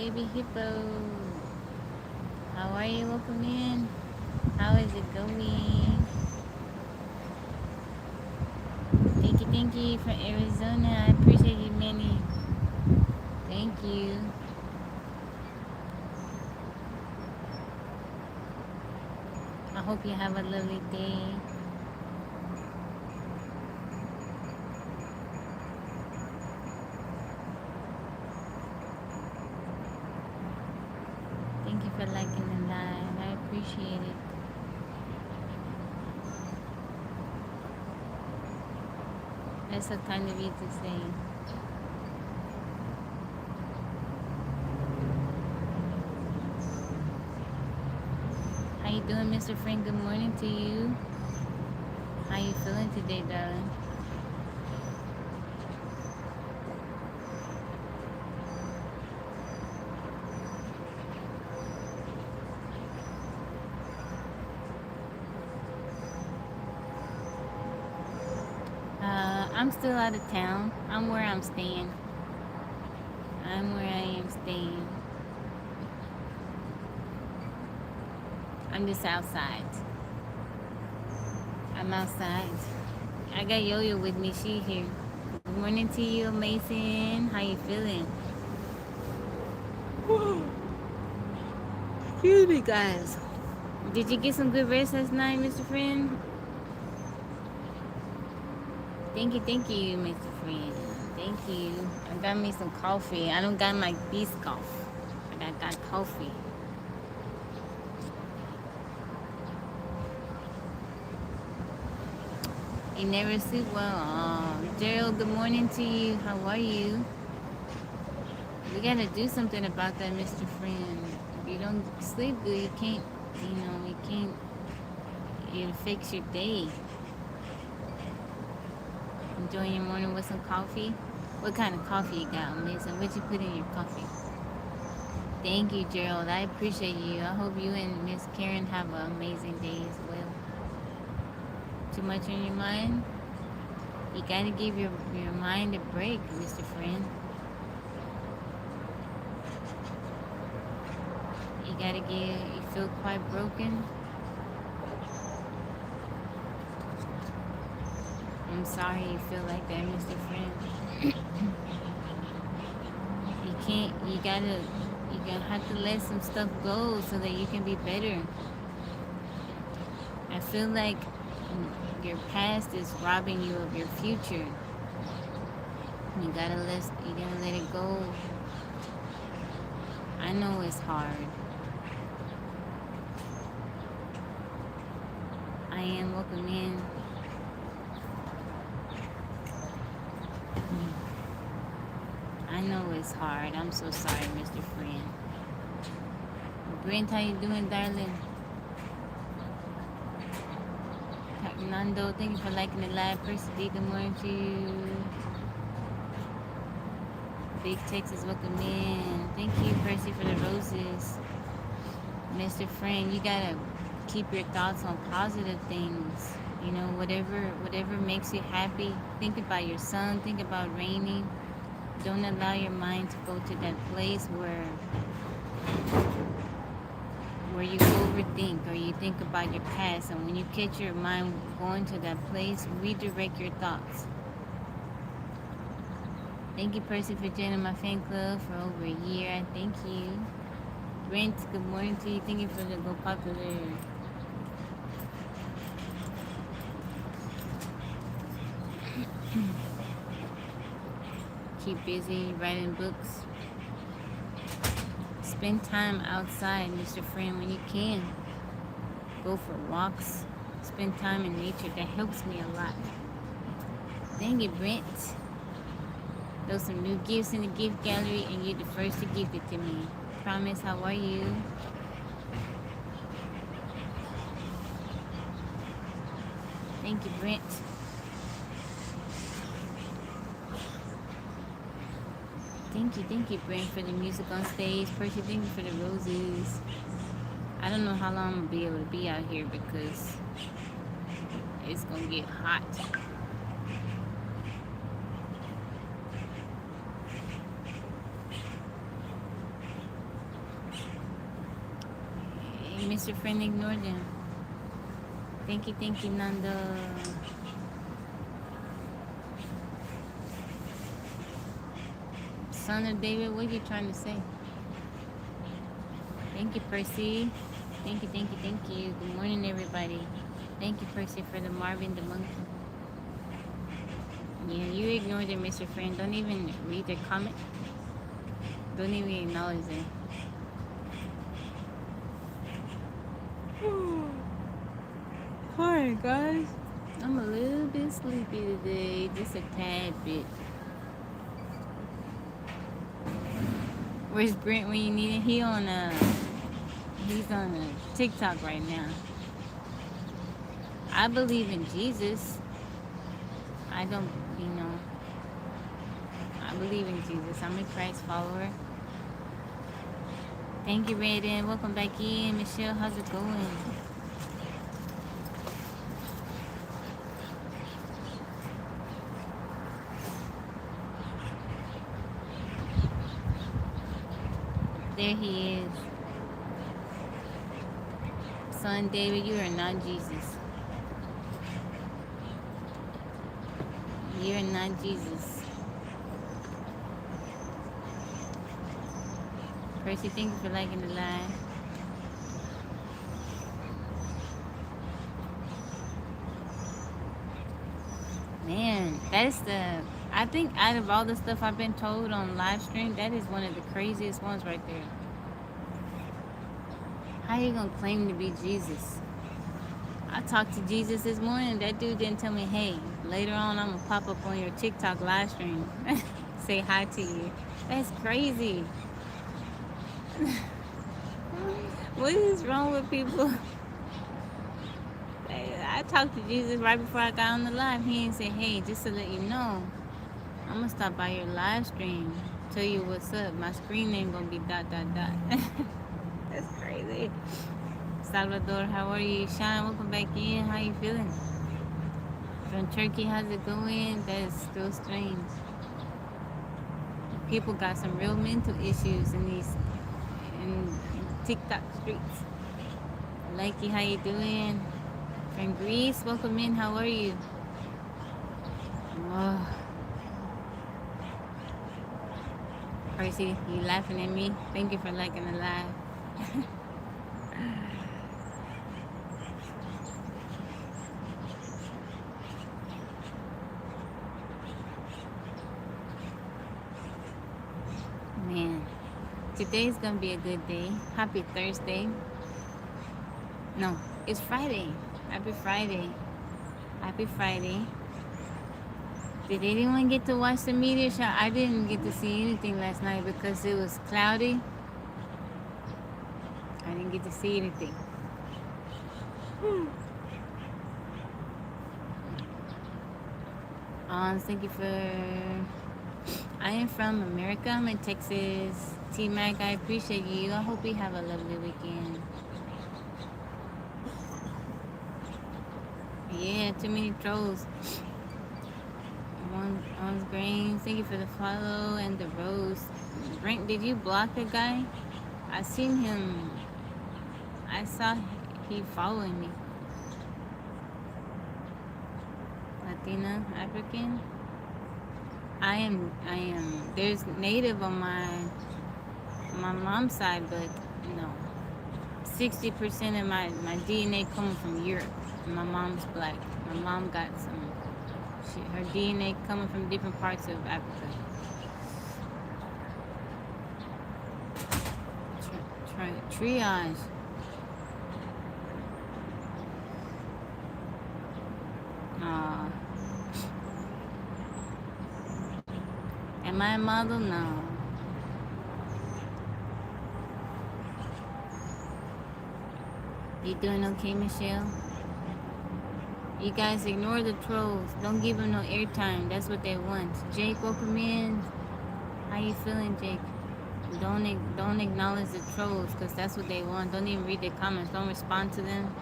baby hippo. How are you? Welcome in. How is it going? Thank you from Arizona. I appreciate you, Minnie. Thank you. I hope you have a lovely day. Thank you for liking the live. I appreciate it. That's so kind of you to say. How you doing, Mr. Frank? Good morning to you. How you feeling today, darling? I'm still out of town. I'm where I'm staying. I'm where I am staying. I'm just outside. I'm outside. I got Yo-Yo with me. She here. Good morning to you, Mason. How you feeling? Excuse me, guys. Did you get some good rest last night, Mr. Friend? Thank you, Mr. Friend. Thank you. I got me some coffee. I don't got my Biscoff, but I got coffee. You never sleep well. Oh, Gerald, good morning to you. How are you? We gotta do something about that, Mr. Friend. If you don't sleep good, you can't, you can't, it affects your day. Enjoying your morning with some coffee? What kind of coffee you got, Mason? What you put in your coffee? Thank you, Gerald. I appreciate you. I hope you and Miss Karen have an amazing day as well. Too much on your mind? You gotta give your mind a break, Mr. Friend. You feel quite broken? I'm sorry you feel like that, Mr. Friend. You're gonna have to let some stuff go so that you can be better. I feel like your past is robbing you of your future. You gotta let it go. I know it's hard. I am welcome in. I know it's hard. I'm so sorry, Mr. Friend. Brent, how you doing, darling? Nando, thank you for liking the live. Percy D, good morning to you. Big Texas, welcome in. Thank you, Percy, for the roses. Mr. Friend, you gotta keep your thoughts on positive things. You know, whatever makes you happy. Think about your son. Think about Rainy. Don't allow your mind to go to that place where you overthink or you think about your past. And when you catch your mind going to that place, redirect your thoughts. Thank you, Percy, for joining my fan club for over a year. I thank you. Brent, good morning to you. Thank you for the Go Popular. Keep busy writing books. Spend time outside, Mr. Friend, when you can. Go for walks. Spend time in nature. That helps me a lot. Thank you, Brent. There's some new gifts in the gift gallery, and you're the first to gift it to me. Promise, how are you? Thank you, Brent. Thank you, Brent, for the music on stage. Percy, thank you for the roses. I don't know how long I'm going to be able to be out here because it's going to get hot. Mr. Friend ignored him. Thank you, Nanda. Son of David, what are you trying to say? Thank you, Percy. Thank you. Good morning, everybody. Thank you, Percy, for the Marvin the Monkey. Yeah, you ignored it, Mr. Friend. Don't even read their comment. Don't even acknowledge it. Hi, guys. I'm a little bit sleepy today, just a tad bit. Where's Brent when you need it? He's on a TikTok right now. I believe in Jesus. I don't, I believe in Jesus. I'm a Christ follower. Thank you, Raiden. Welcome back in. Michelle, how's it going? There he is. Son David, you are not Jesus. You're not Jesus. Percy, thank you for liking the live. Man, I think out of all the stuff I've been told on live stream, that is one of the craziest ones right there. How you gonna claim to be Jesus? I talked to Jesus this morning. That dude didn't tell me, hey, later on I'm gonna pop up on your TikTok live stream. Say hi to you. That's crazy. What is wrong with people? I talked to Jesus right before I got on the live. He ain't say, hey, just to let you know, I'm gonna stop by your live stream, tell you what's up. My screen name gonna be ... That's crazy. Salvador, how are you? Sean, welcome back in. How you feeling? From Turkey, how's it going? That is still strange. People got some real mental issues in TikTok streets. Likey, how you doing? From Greece, welcome in. How are you? Oh. Percy, you laughing at me? Thank you for liking the live. Man, today's gonna be a good day. Happy Thursday. No, it's Friday. Happy Friday. Happy Friday. Did anyone get to watch the meteor shower? I didn't get to see anything last night because it was cloudy. I didn't get to see anything. Thank you for... I am from America. I'm in Texas. T-Mac, I appreciate you. I hope you have a lovely weekend. Yeah, too many trolls. One's green. Thank you for the follow and the rose. Brent, did you block the guy? I seen him. I saw he following me. Latina, African. I am. There's native on my mom's side, but no. 60% of my DNA coming from Europe. My mom's black. My mom got her DNA coming from different parts of Africa. Triage. Am I a model? No. You doing okay, Michelle? You guys ignore the trolls. Don't give them no airtime. That's what they want. Jake, welcome in. How you feeling, Jake? Don't acknowledge the trolls because that's what they want. Don't even read their comments. Don't respond to them.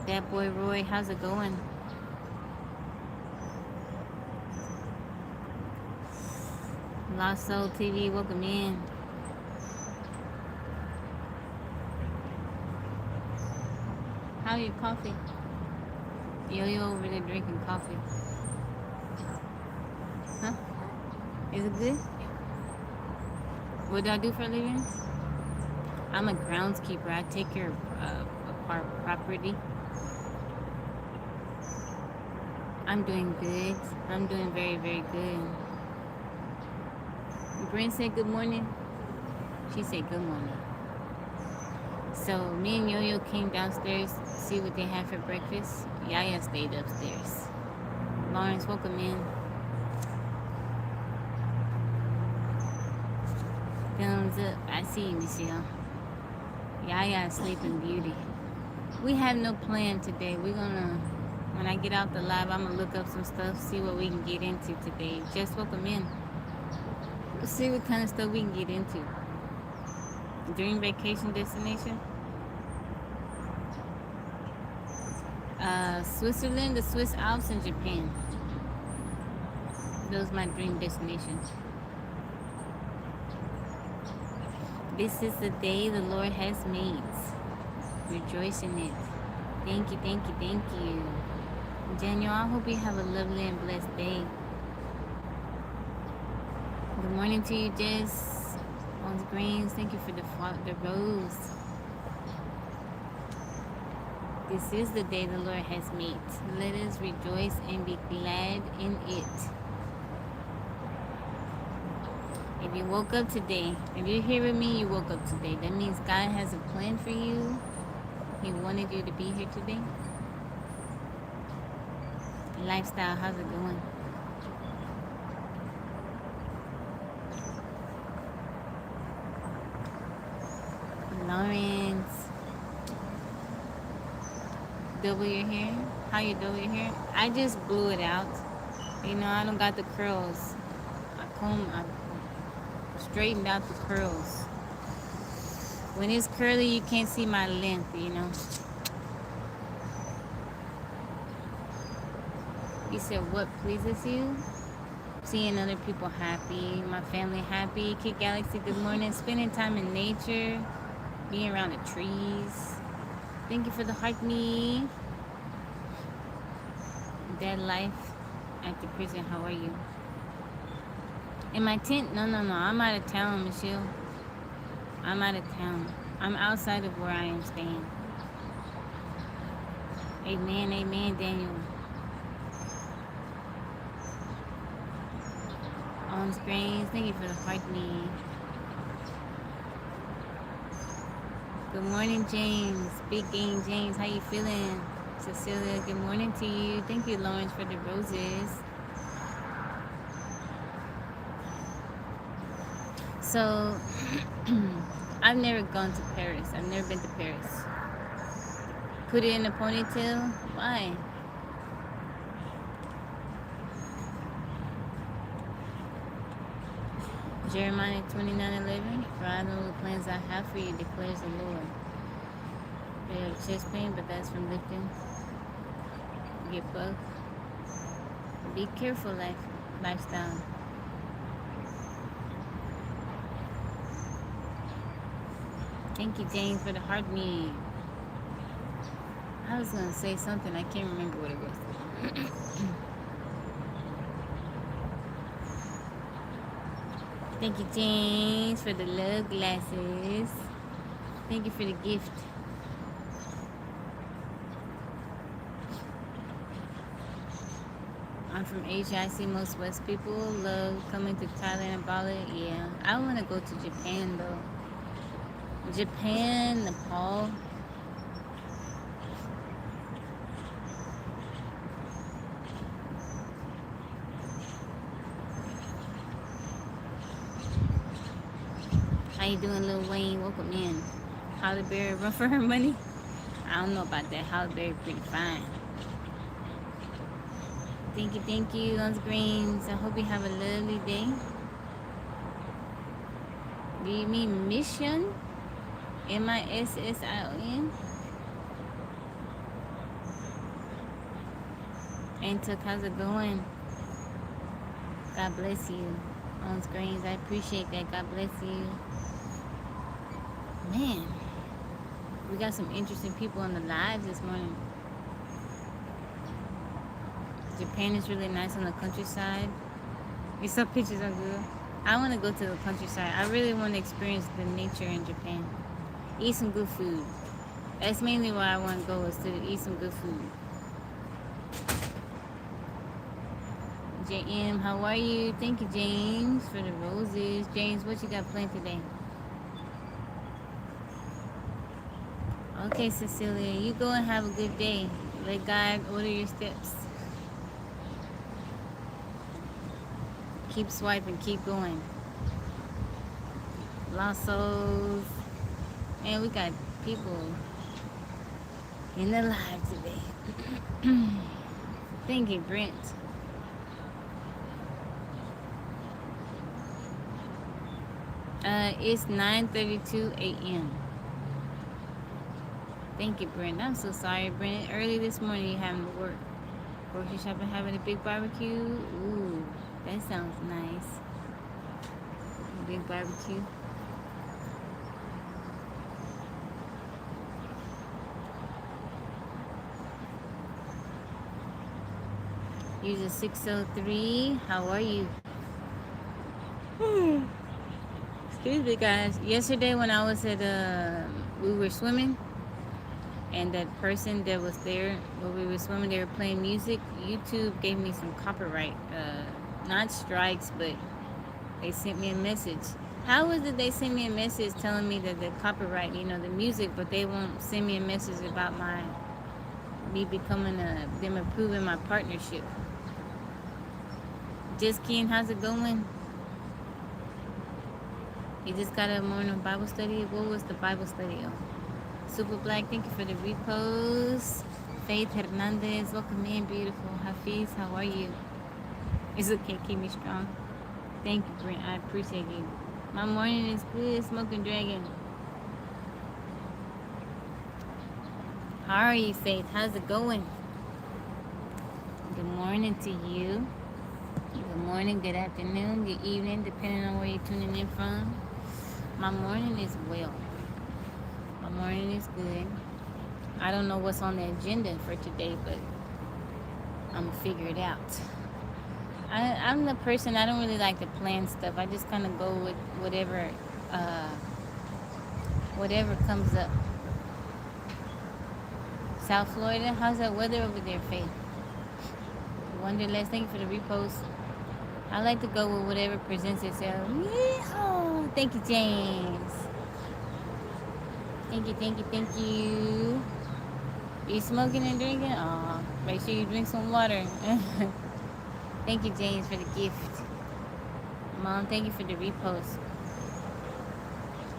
That boy Roy, how's it going? Lost Soul TV, welcome in. How your coffee? Yo over there drinking coffee. Huh? Is it good? What do I do for a living? I'm a groundskeeper. I take care of property. I'm doing good. I'm doing very, very good. Brent said good morning. She said good morning. So me and Yo-Yo came downstairs to see what they had for breakfast. Yaya stayed upstairs. Lawrence, welcome in. Thumbs up. I see you, Michelle. Yaya sleeping beauty. We have no plan today. We're gonna, when I get out the live, I'm gonna look up some stuff, see what we can get into today. Just welcome in. Let's see what kind of stuff we can get into. Dream vacation destination? Switzerland, the Swiss Alps, and Japan. Those are my dream destinations. This is the day the Lord has made. Rejoice in it. Thank you, thank you, thank you. Daniel, I hope you have a lovely and blessed day. Good morning to you, Jess. On the greens, thank you for the rose. This is the day the Lord has made. Let us rejoice and be glad in it. If you woke up today, if you're here with me, you woke up today. That means God has a plan for you. He wanted you to be here today. Lifestyle, how's it going? Lawrence. Double your hair? How you double your hair? I just blew it out. You know, I don't got the curls. I straightened out the curls. When it's curly, you can't see my length, you know. You said what pleases you? Seeing other people happy, my family happy. Kid Galaxy, good morning. Spending time in nature, being around the trees. Thank you for the heart me. Dad life at the prison, how are you? In my tent? No. I'm out of town, Michelle. I'm out of town. I'm outside of where I am staying. Amen, amen, Daniel. On screens, thank you for the heart me. Good morning, James. Big game, James. How you feeling? Cecilia, good morning to you. Thank you, Lawrence, for the roses. So, I've never gone to Paris. I've never been to Paris. Put it in a ponytail? Why? Jeremiah 29:11. For I know the plans I have for you, declares the Lord. You have chest pain, but that's from lifting. Get buff. Be careful, lifestyle. Thank you, James, for the heart me. I was gonna say something, I can't remember what it was. Thank you, James, for the love glasses. Thank you for the gift. I'm from Asia. I see most West people love coming to Thailand and Bali. Yeah, I want to go to Japan though. Japan, Nepal. How you doing, Lil Wayne? Welcome in. Halle Berry run for her money? I don't know about that. Halle Berry pretty fine. Thank you, on screens. I hope you have a lovely day. Do you mean mission? MISSION? And Took, how's it going? God bless you. On screens, I appreciate that. God bless you. Man, We got some interesting people on the live this morning. Japan is really nice on the countryside. You saw pictures on Google. I want to go to the countryside. I really want to experience the nature in Japan. Eat some good food. That's mainly why I want to go, is to eat some good food. JM, how are you? Thank you, James, for the roses. James, what you got planned today? Okay, Cecilia, you go and have a good day. Let God order your steps. Keep swiping, keep going. Lost souls. Man, we got people in the live today. Thank you, Brent. It's 9:32 a.m. Thank you, Brent. I'm so sorry, Brent. Early this morning, you having to work. Grocery shopping, having a big barbecue. Ooh, that sounds nice. A big barbecue. User 603, how are you? Excuse me, guys. Yesterday when I was at, we were swimming, and that person that was there while we were swimming, they were playing music. YouTube gave me some copyright, not strikes, but they sent me a message. How is it they send me a message telling me that the copyright, the music, but they won't send me a message about me becoming them approving my partnership? Just Ken, how's it going? You just got a morning Bible study. What was the Bible study on? Super Black, thank you for the repost. Faith Hernandez, welcome in, beautiful. Hafiz, how are you? It's okay, keep me strong. Thank you, Brent. I appreciate you. My morning is good, Smoking Dragon. How are you, Faith? How's it going? Good morning to you. Good morning, good afternoon, good evening, depending on where you're tuning in from. My morning is well. My morning is good. I don't know what's on the agenda for today, but I'm going to figure it out. I'm the person, I don't really like to plan stuff. I just kind of go with whatever comes up. South Florida, how's that weather over there, Faith? Wonderless, thank you for the repost. I like to go with whatever presents itself. Yeehaw! Thank you, James. Thank you, thank you, thank you. You smoking and drinking? Aw, make sure you drink some water. Thank you, James, for the gift. Mom, thank you for the repost.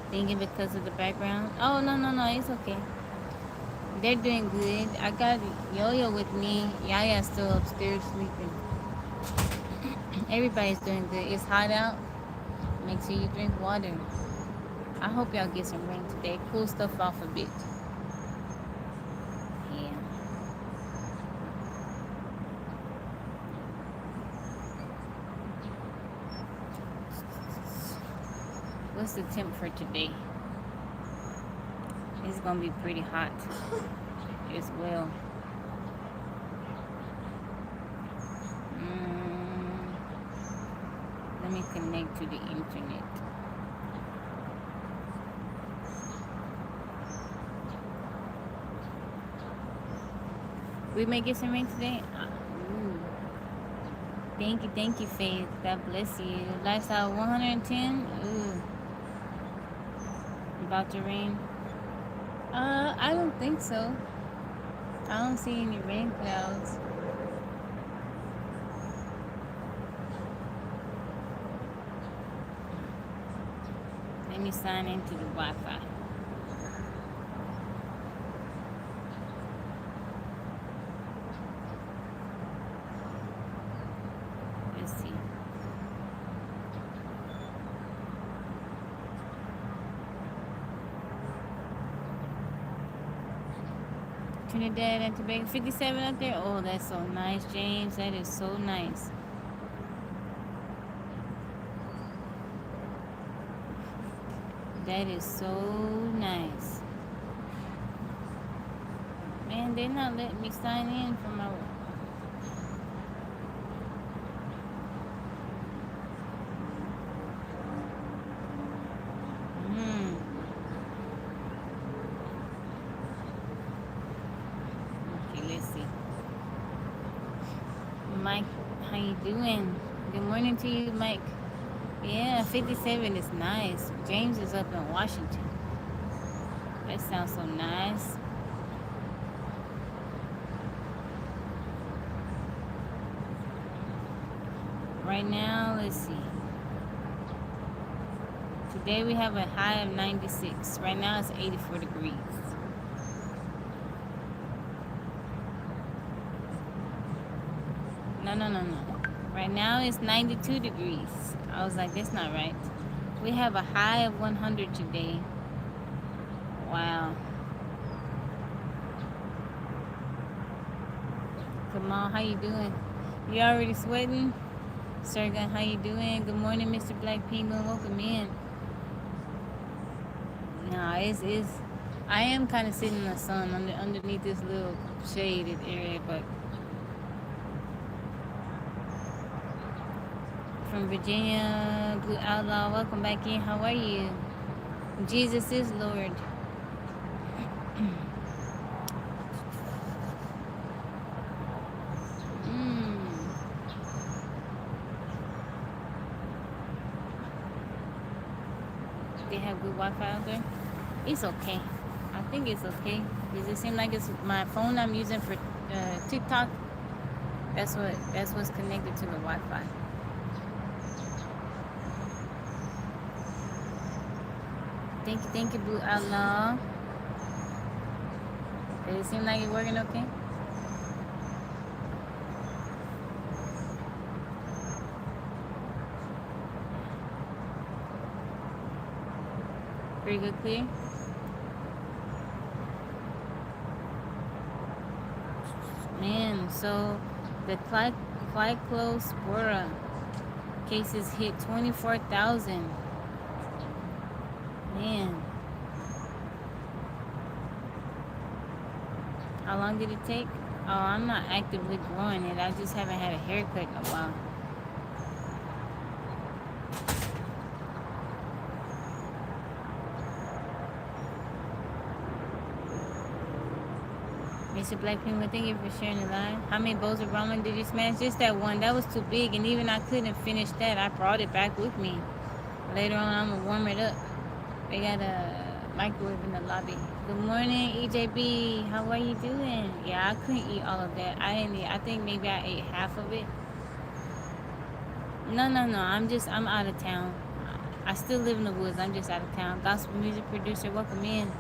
Thinking because of the background? Oh, no, it's okay. They're doing good. I got Yo-Yo with me. Yaya's still upstairs sleeping. Everybody's doing good. It's hot out. Make sure you drink water. I hope y'all get some rain today. Cool stuff off a bit. Yeah. What's the temp for today? It's gonna be pretty hot as well. Let me connect to the internet. We may get some rain today. Ooh. Thank you, Faith. God bless you. Lifestyle 110. Ooh. About to rain. I don't think so. I don't see any rain clouds. Let me sign into the Wi-Fi. Let's see. Trinidad and Tobago, 57 out there. Oh, that's so nice, James. That is so nice. That is so nice. Man, they're not letting me sign in for my... Okay, let's see. Mike, how you doing? Good morning to you, Mike. Yeah, 57 is nice. James is up in Washington. That sounds so nice. Right now, let's see. Today we have a high of 96. Right now it's 84 degrees. No. Right now it's 92 degrees. I was like, that's not right. We have a high of 100 today. Wow. Kamal, how you doing? You already sweating? Sergen, how you doing? Good morning, Mr. Black Penguin. Welcome in. No, it's I am kind of sitting in the sun underneath this little shaded area, but from Virginia, Blue Outlaw, welcome back in. How are you? Jesus is Lord. They have good Wi-Fi out there. It's okay. I think it's okay. Does it seem like it's my phone I'm using for TikTok? That's what's connected to the Wi-Fi. Thank you, Blue Outlaw. Does it seem like it's working okay? Pretty good, clear. Man, so the Clyclospora cases hit 24,000. Man. How long did it take? Oh, I'm not actively growing it. I just haven't had a haircut in a while. Mr. Black Penguin, thank you for sharing the live. How many bowls of ramen did you smash? Just that one. That was too big, and even I couldn't finish that. I brought it back with me. Later on, I'm going to warm it up. They got a microwave in the lobby. Good morning, EJB. How are you doing? Yeah, I couldn't eat all of that. I think maybe I ate half of it. No. I'm out of town. I still live in the woods. I'm just out of town. Gospel music producer, welcome in.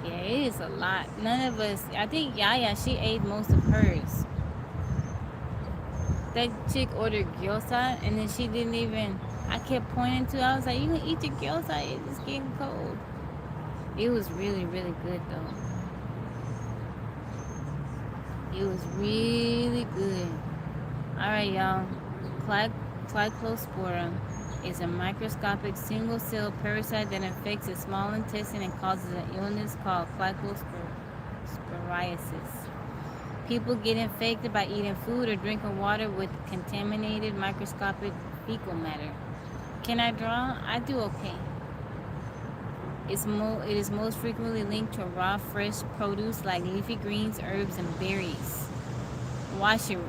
Yeah, it is a lot. None of us, I think Yaya, she ate most of hers. That chick ordered gyoza, and then she didn't even, I kept pointing to, I was like, you can eat your gyoza, it's getting cold. It was really, really good, though. It was really good. Alright, y'all. Clyclospora is a microscopic single-cell parasite that infects the small intestine and causes an illness called clycosporiasis. People get infected by eating food or drinking water with contaminated microscopic fecal matter. Can I draw? I do okay. It is most frequently linked to raw, fresh produce like leafy greens, herbs, and berries. Wash your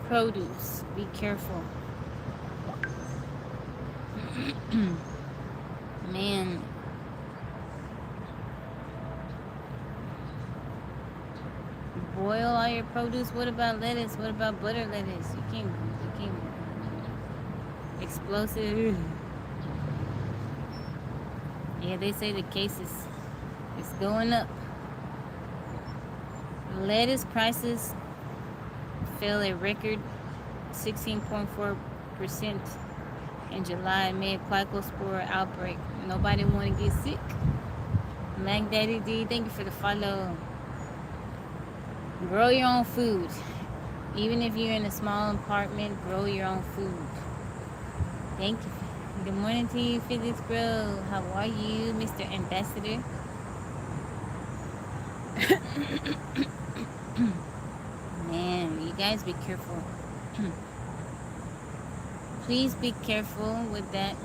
produce. Be careful. Man. Boil all your produce. What about lettuce? What about butter lettuce? You can't explosive. Yeah, they say the cases is going up. Lettuce prices fell a record 16.4% in July amid Clycospora outbreak. Nobody want to get sick. Mac Daddy D, thank you for the follow. Grow your own food. Even if you're in a small apartment, grow your own food. Thank you. Good morning to you, Physics Bro. How are you, Mr. Ambassador? Man, you guys be careful. Please be careful with that.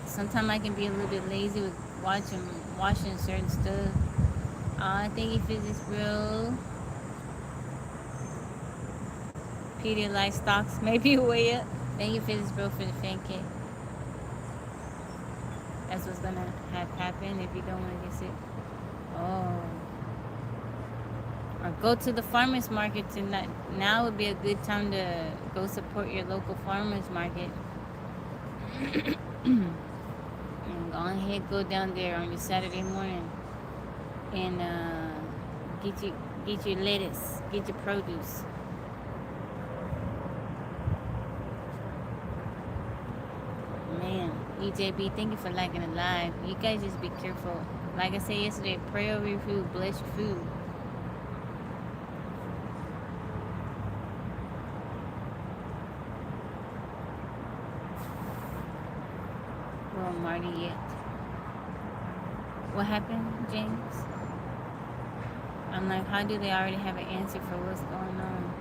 Sometimes I can be a little bit lazy with washing certain stuff. Thank you, Physics Bro. Pedialyte stocks maybe way up. Thank you, Physics Bro, for the fan kit. That's what's gonna have happen if you don't want to get sick. Oh. Or go to the farmers market tonight. Now would be a good time to go support your local farmers market. And go ahead, go down there on your Saturday morning and get your lettuce, get your produce. Man, EJB, thank you for liking it live. You guys just be careful. Like I said yesterday, pray over your food, bless your food. Well, Marty yet. What happened, James? I'm like, how do they already have an answer for what's going on?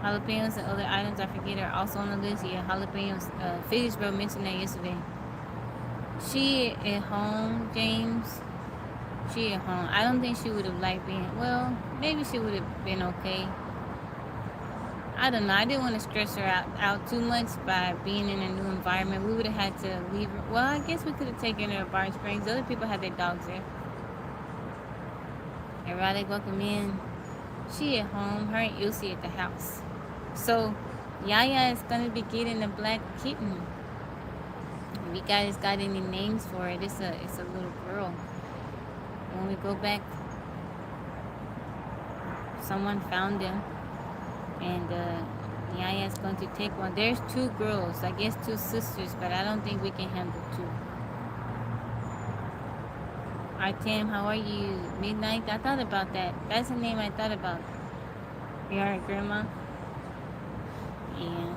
Jalapenos and other items I forget are also on the list. Yeah, jalapenos. Physics Bro mentioned that yesterday. She at home, James. She at home. I don't think she would have liked being. Well, maybe she would have been okay. I don't know. I didn't want to stress her out too much by being in a new environment. We would have had to leave her. Well, I guess we could have taken her to Barn Springs. Other people had their dogs there. Erotic welcome in. She at home. Her and Ilse at the house. So, Yaya is going to be getting a black kitten. If you guys got any names for it, it's a little girl. When we go back, someone found them. And Yaya's going to take one. There's 2 girls. I guess 2 sisters, but I don't think we can handle 2. Artem, how are you? Midnight? I thought about that. That's the name I thought about. You alright, Grandma? Yeah.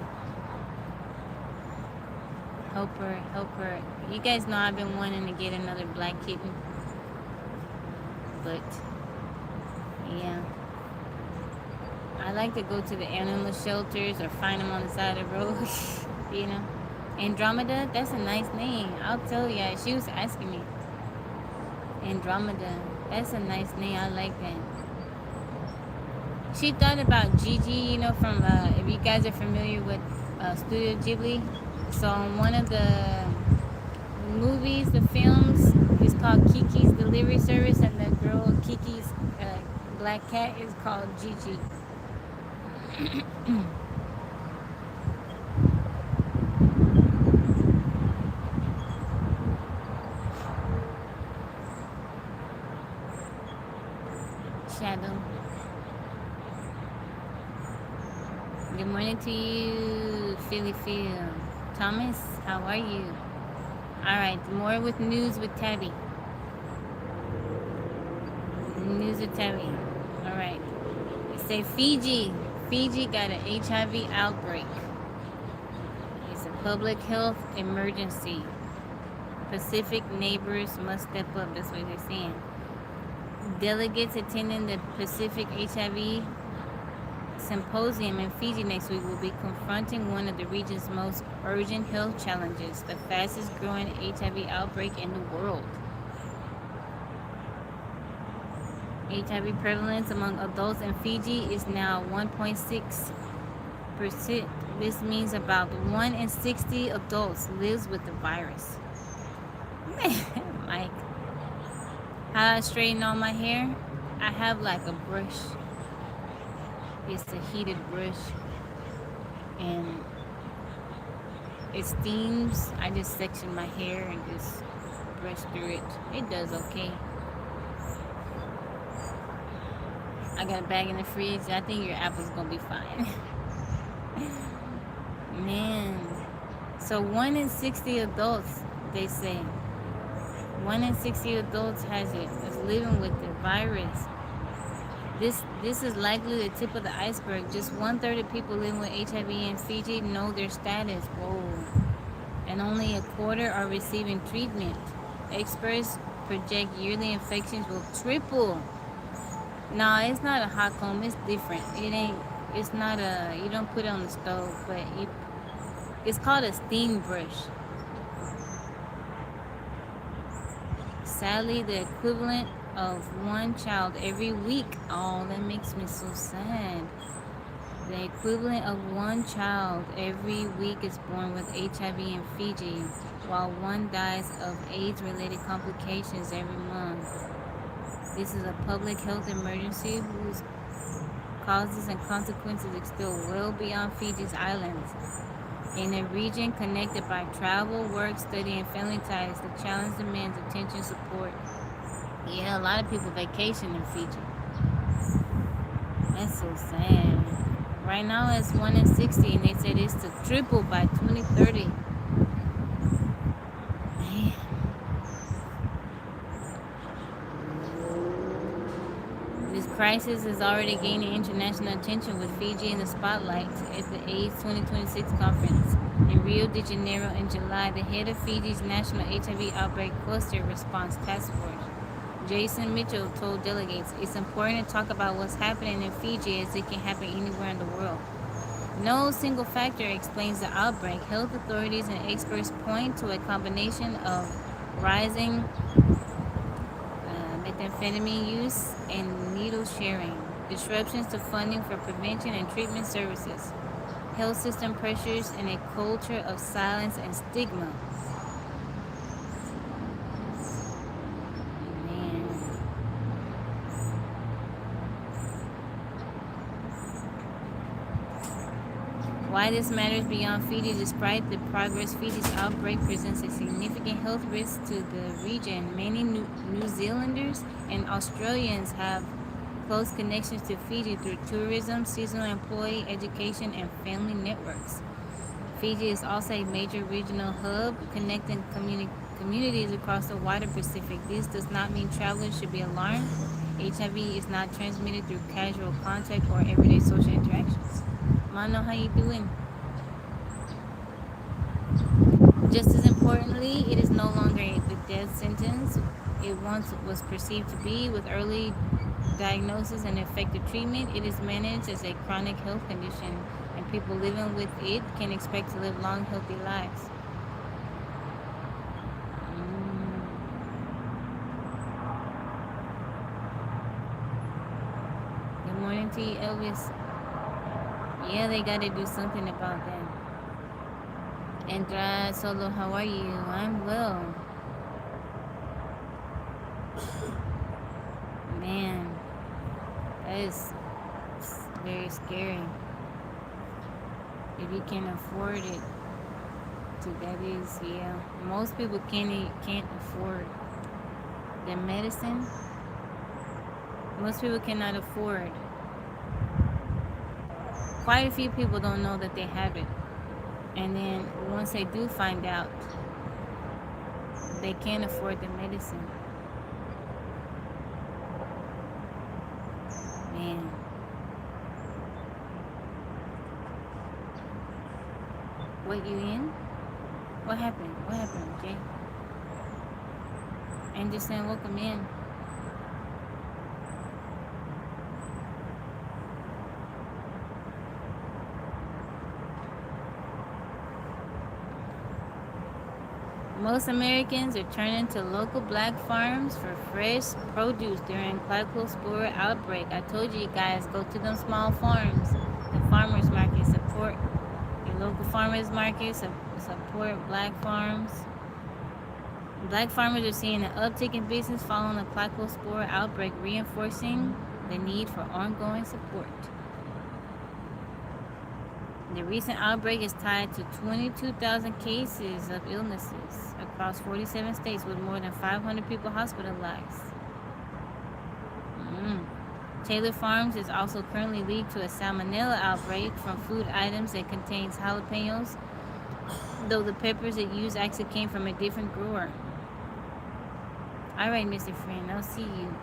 Help her. You guys know I've been wanting to get another black kitten. But, yeah. I like to go to the animal shelters or find them on the side of the road, you know. Andromeda, that's a nice name. I'll tell you, she was asking me. Andromeda, that's a nice name. I like that. She thought about Gigi, you know, from, if you guys are familiar with Studio Ghibli. So on one of the movies, the films, is called Kiki's Delivery Service, and the girl, Kiki's black cat, is called Gigi. Shadow. Good morning to you, Philly Phil. Thomas, how are you? Alright, more with news with Tabby. News with Tabby. Alright. They say Fiji. Fiji got an HIV outbreak. It's a public health emergency. Pacific neighbors must step up. That's what they're saying. Delegates attending the Pacific HIV Symposium in Fiji next week will be confronting one of the region's most urgent health challenges, the fastest growing HIV outbreak in the world. HIV prevalence among adults in Fiji is now 1.6%. This means about 1 in 60 adults lives with the virus. Man, Mike. How I straighten all my hair? I have like a brush. It's a heated brush. And it steams. I just section my hair and just brush through it. It does okay. I got a bag in the fridge. I think your apple's gonna be fine. Man. So 1 in 60 adults, they say. 1 in 60 adults has it, is living with the virus. This is likely the tip of the iceberg. Just 1/3 of people living with HIV in Fiji know their status. Whoa. And only 1/4 are receiving treatment. Experts project yearly infections will triple. No, it's not a hot comb. It's different. It ain't. It's not a. You don't put it on the stove, but it's called a steam brush. Sadly, the equivalent of one child every week. Oh, that makes me so sad. The equivalent of one child every week is born with HIV in Fiji, while one dies of AIDS-related complications every month. This is a public health emergency whose causes and consequences extend well beyond Fiji's islands. In a region connected by travel, work, study, and family ties, the challenge demands attention, support. Yeah, a lot of people vacation in Fiji. That's so sad. Right now it's 1 in 60, and they said it's to triple by 2030. Man. This crisis is already gaining international attention, with Fiji in the spotlight at the AIDS 2026 conference in Rio de Janeiro in July. The head of Fiji's National HIV Outbreak Cluster Response Task Force, Jason Mitchell, told delegates, "It's important to talk about what's happening in Fiji as it can happen anywhere in the world. No single factor explains the outbreak. Health authorities and experts point to a combination of rising methamphetamine use and needle sharing, disruptions to funding for prevention and treatment services, health system pressures, and a culture of silence and stigma." Man. Why this matters beyond Fiji. Despite the progress, Fiji's outbreak presents a significant health risk to the region. Many New Zealanders and Australians have close connections to Fiji through tourism, seasonal employee, education, and family networks. Fiji is also a major regional hub connecting communities across the wider Pacific. This does not mean travelers should be alarmed. HIV is not transmitted through casual contact or everyday social interactions. Mano, how you doing? Just as importantly, it is no longer the death sentence it once was perceived to be. With early diagnosis and effective treatment, it is managed as a chronic health condition, and people living with it can expect to live long, healthy lives. Good morning to you, Elvis. Yeah, they got to do something about that. Andra Solo, how are you? I'm well. Man, that is very scary. If you can afford it, that is, yeah. Most people can't afford the medicine. Most people cannot afford. Quite a few people don't know that they have it. And then once they do find out, they can't afford the medicine. Man. What, you in? What happened? What happened, Jay? Anderson, welcome in. Most Americans are turning to local black farms for fresh produce during Cladospora outbreak. I told you guys, go to them small farms, the farmers market. Support your local farmers markets. Support black farms. Black farmers are seeing an uptick in business following the Cladospora outbreak, reinforcing the need for ongoing support. The recent outbreak is tied to 22,000 cases of illnesses across 47 states, with more than 500 people hospitalized. Taylor Farms is also currently linked to a salmonella outbreak from food items that contains jalapenos, though the peppers it used actually came from a different grower. All right, Mr. Friend, I'll see you.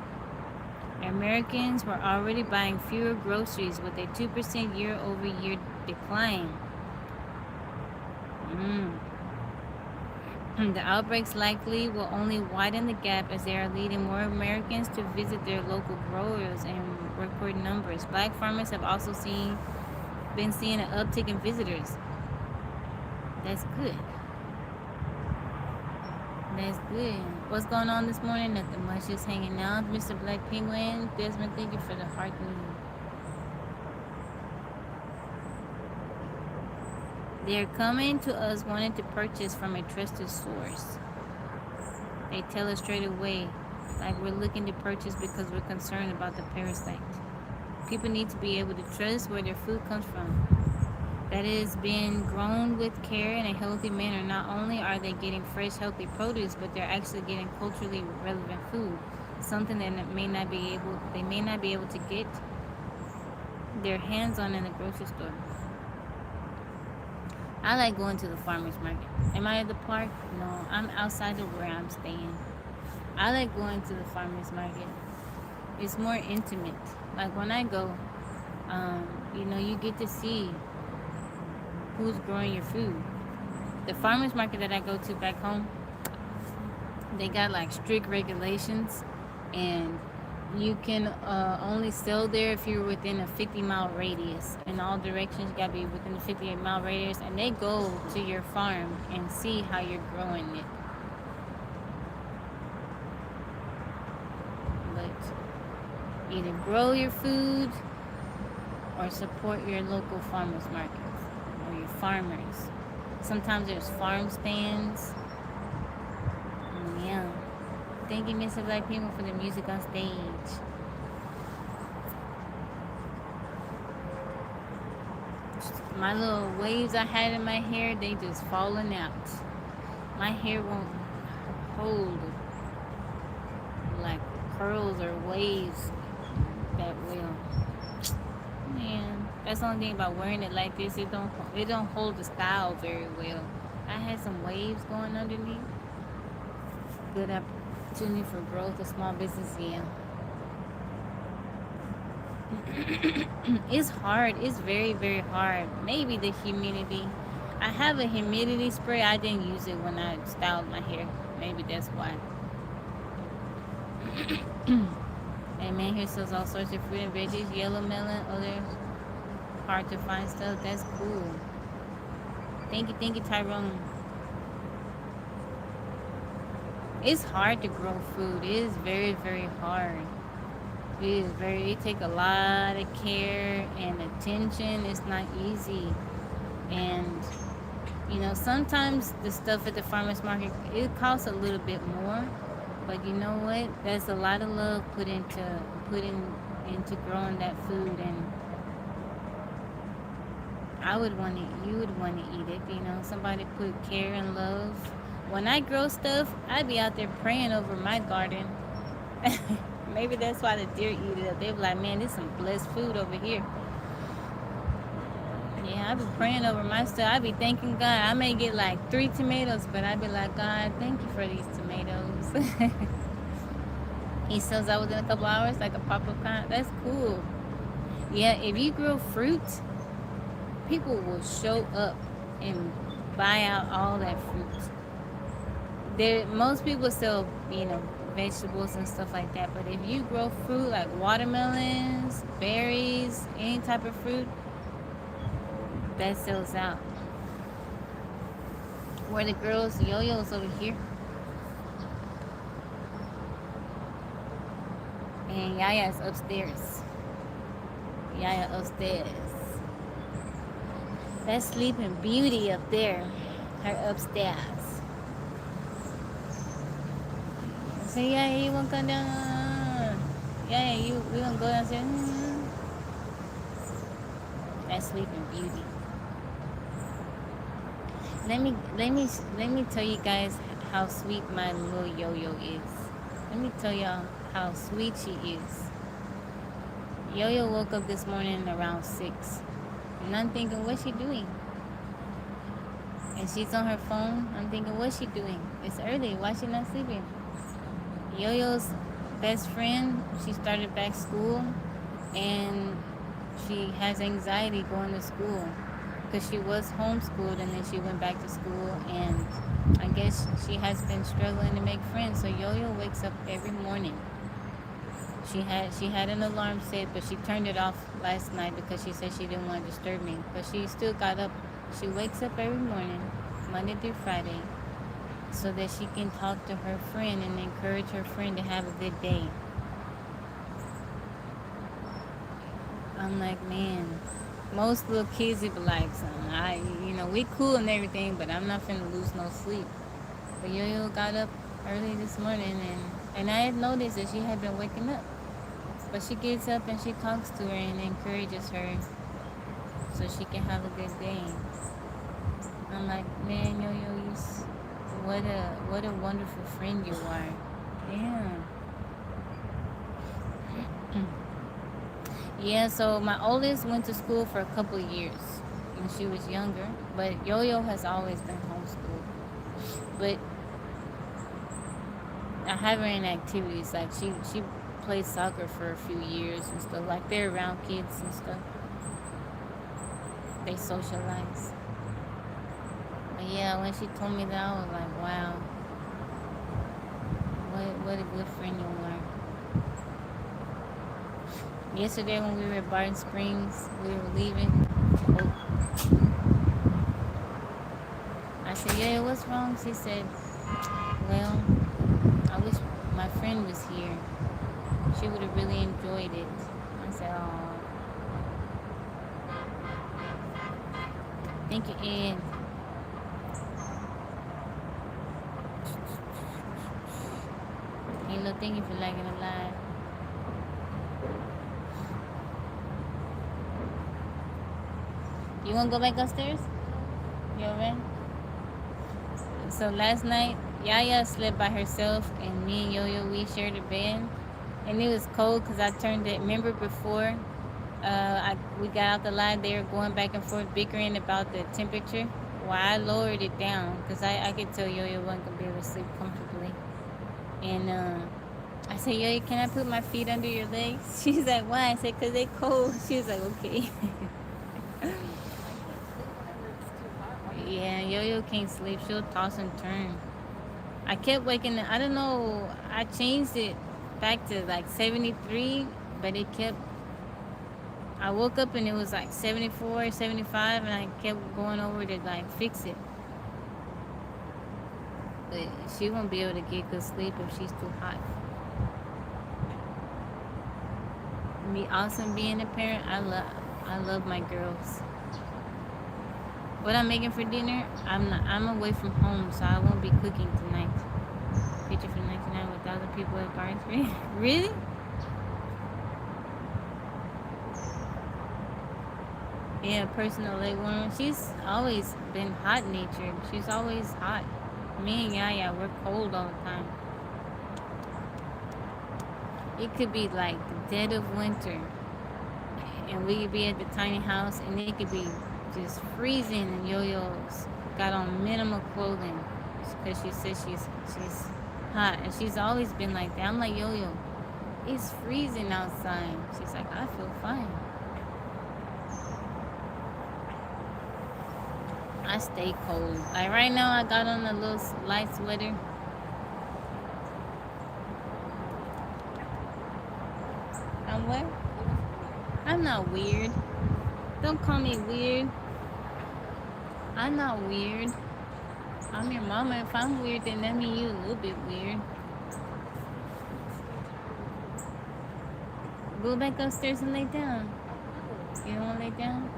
Americans were already buying fewer groceries with a 2% year-over-year decline. The outbreaks likely will only widen the gap as they are leading more Americans to visit their local growers in record numbers. Black farmers have also been seeing an uptick in visitors. That's good. That's good. What's going on this morning? Nothing much. Just hanging out. Mr. Black Penguin, Desmond, thank you for the heart. They're coming to us wanting to purchase from a trusted source. They tell us straight away, like we're looking to purchase because we're concerned about the parasite. People need to be able to trust where their food comes from. That is being grown with care in a healthy manner. Not only are they getting fresh, healthy produce, but they're actually getting culturally relevant food. Something that they may not be able to get their hands on in the grocery store. I like going to the farmer's market. Am I at the park? No, I'm outside of where I'm staying. I like going to the farmer's market. It's more intimate. Like when I go, you get to see who's growing your food. The farmer's market that I go to back home, they got like strict regulations, and you can only sell there if you're within a 50-mile radius. In all directions, you gotta be within a 50-mile radius, and they go to your farm and see how you're growing it. But either grow your food or support your local farmers markets or your farmers. Sometimes there's farm stands. Yeah. Thank you, Mr. Black People, for the music on stage. My little waves I had in my hair, they just falling out. My hair won't hold like curls or waves that well. Man, that's the only thing about wearing it like this. It don't hold the style very well. I had some waves going underneath. Good opportunity for growth of small business. Yeah. It's hard. It's very, very hard. Maybe the humidity. I have a humidity spray. I didn't use it when I styled my hair. Maybe that's why. And man here sells all sorts of fruit and veggies, yellow melon, other hard to find stuff. That's cool. Thank you, Tyrone. It's hard to grow food. It is very, very hard. It take a lot of care and attention. It's not easy. And sometimes the stuff at the farmer's market, it costs a little bit more. But you know what? There's a lot of love put into growing that food, and I would want it. You would want to eat it. Somebody put care and love. When I grow stuff, I be out there praying over my garden. Maybe that's why the deer eat it up. They be like, man, this is some blessed food over here. Yeah, I be praying over my stuff. I be thanking God. I may get like 3 tomatoes, but I be like, God, thank you for these tomatoes. He sells out within a couple hours, like a pop-up kind. That's cool. Yeah, if you grow fruit, people will show up and buy out all that fruit. Most people sell, vegetables and stuff like that. But if you grow fruit like watermelons, berries, any type of fruit, that sells out. Where the girls, Yo-Yo's over here. And Yaya's upstairs. Yaya upstairs. That's Sleeping Beauty up there. Her upstairs. So yeah, you wanna come down? Yeah, we gonna go downstairs. That's Sleeping Beauty. Let me tell you guys how sweet my little Yo-Yo is. Let me tell y'all how sweet she is. Yo-Yo woke up this morning around 6, and I'm thinking, what's she doing? And she's on her phone. I'm thinking, what's she doing? It's early. Why is she not sleeping? Yo-Yo's best friend, she started back school, and she has anxiety going to school. because she was homeschooled and then she went back to school, and I guess she has been struggling to make friends. So Yo-Yo wakes up every morning. She had an alarm set, but she turned it off last night because she said she didn't want to disturb me. But she still got up. She wakes up every morning, Monday through Friday, so that she can talk to her friend and encourage her friend to have a good day. I'm like, man, most little kids would be like, we cool and everything, but I'm not finna lose no sleep. But Yo-Yo got up early this morning, and I had noticed that she had been waking up. But she gets up and she talks to her and encourages her so she can have a good day. I'm like, man, Yo-Yo, what a wonderful friend you are. Yeah. Yeah, so my oldest went to school for a couple of years when she was younger, but Yo-Yo has always been homeschooled. But I have her in activities, like she played soccer for a few years and stuff, like they're around kids and stuff. They socialize. But yeah, when she told me that, I was like, wow, what a good friend you are. Yesterday when we were at Barton Springs, we were leaving. I said, yeah, what's wrong? She said, well, I wish my friend was here. She would have really enjoyed it. I said, oh. Thank you, Ed. Hey, little, thank you for liking the live. You want to go back upstairs? You alright? So last night, Yaya slept by herself, and me and Yo-Yo, we shared a bed. And it was cold because I turned it. Remember before we got out the line, they were going back and forth bickering about the temperature. Well, I lowered it down because I could tell Yo-Yo wasn't going to be able to sleep comfortably. And I said, Yo-Yo, can I put my feet under your legs? She's like, why? I said, because they cold. She was like, okay. Yeah, Yo-Yo can't sleep. She'll toss and turn. I kept waking up. I don't know. I changed it back to like 73, but it kept. I woke up and it was like 74, 75, and I kept going over to like fix it. But she won't be able to get good sleep if she's too hot. It'd be awesome being a parent. I love my girls. What I'm making for dinner, I'm away from home, so I won't be cooking tonight. Picture for 99 with other people at Barnes. Really? Yeah, personal leg warmer. She's always been hot natured. She's always hot. Me and Yaya, we're cold all the time. It could be like the dead of winter, and we could be at the tiny house, and it could be just freezing, and Yo-Yo's got on minimal clothing because she says she's hot, and she's always been like that. I'm like, Yo-Yo, it's freezing outside. She's like, I feel fine. I stay cold. Like right now, I got on a little light sweater. I'm what? I'm not weird. Don't call me weird. I'm not weird. I'm your mama. If I'm weird, then that means you're a little bit weird. Go back upstairs and lay down. You don't want to lay down?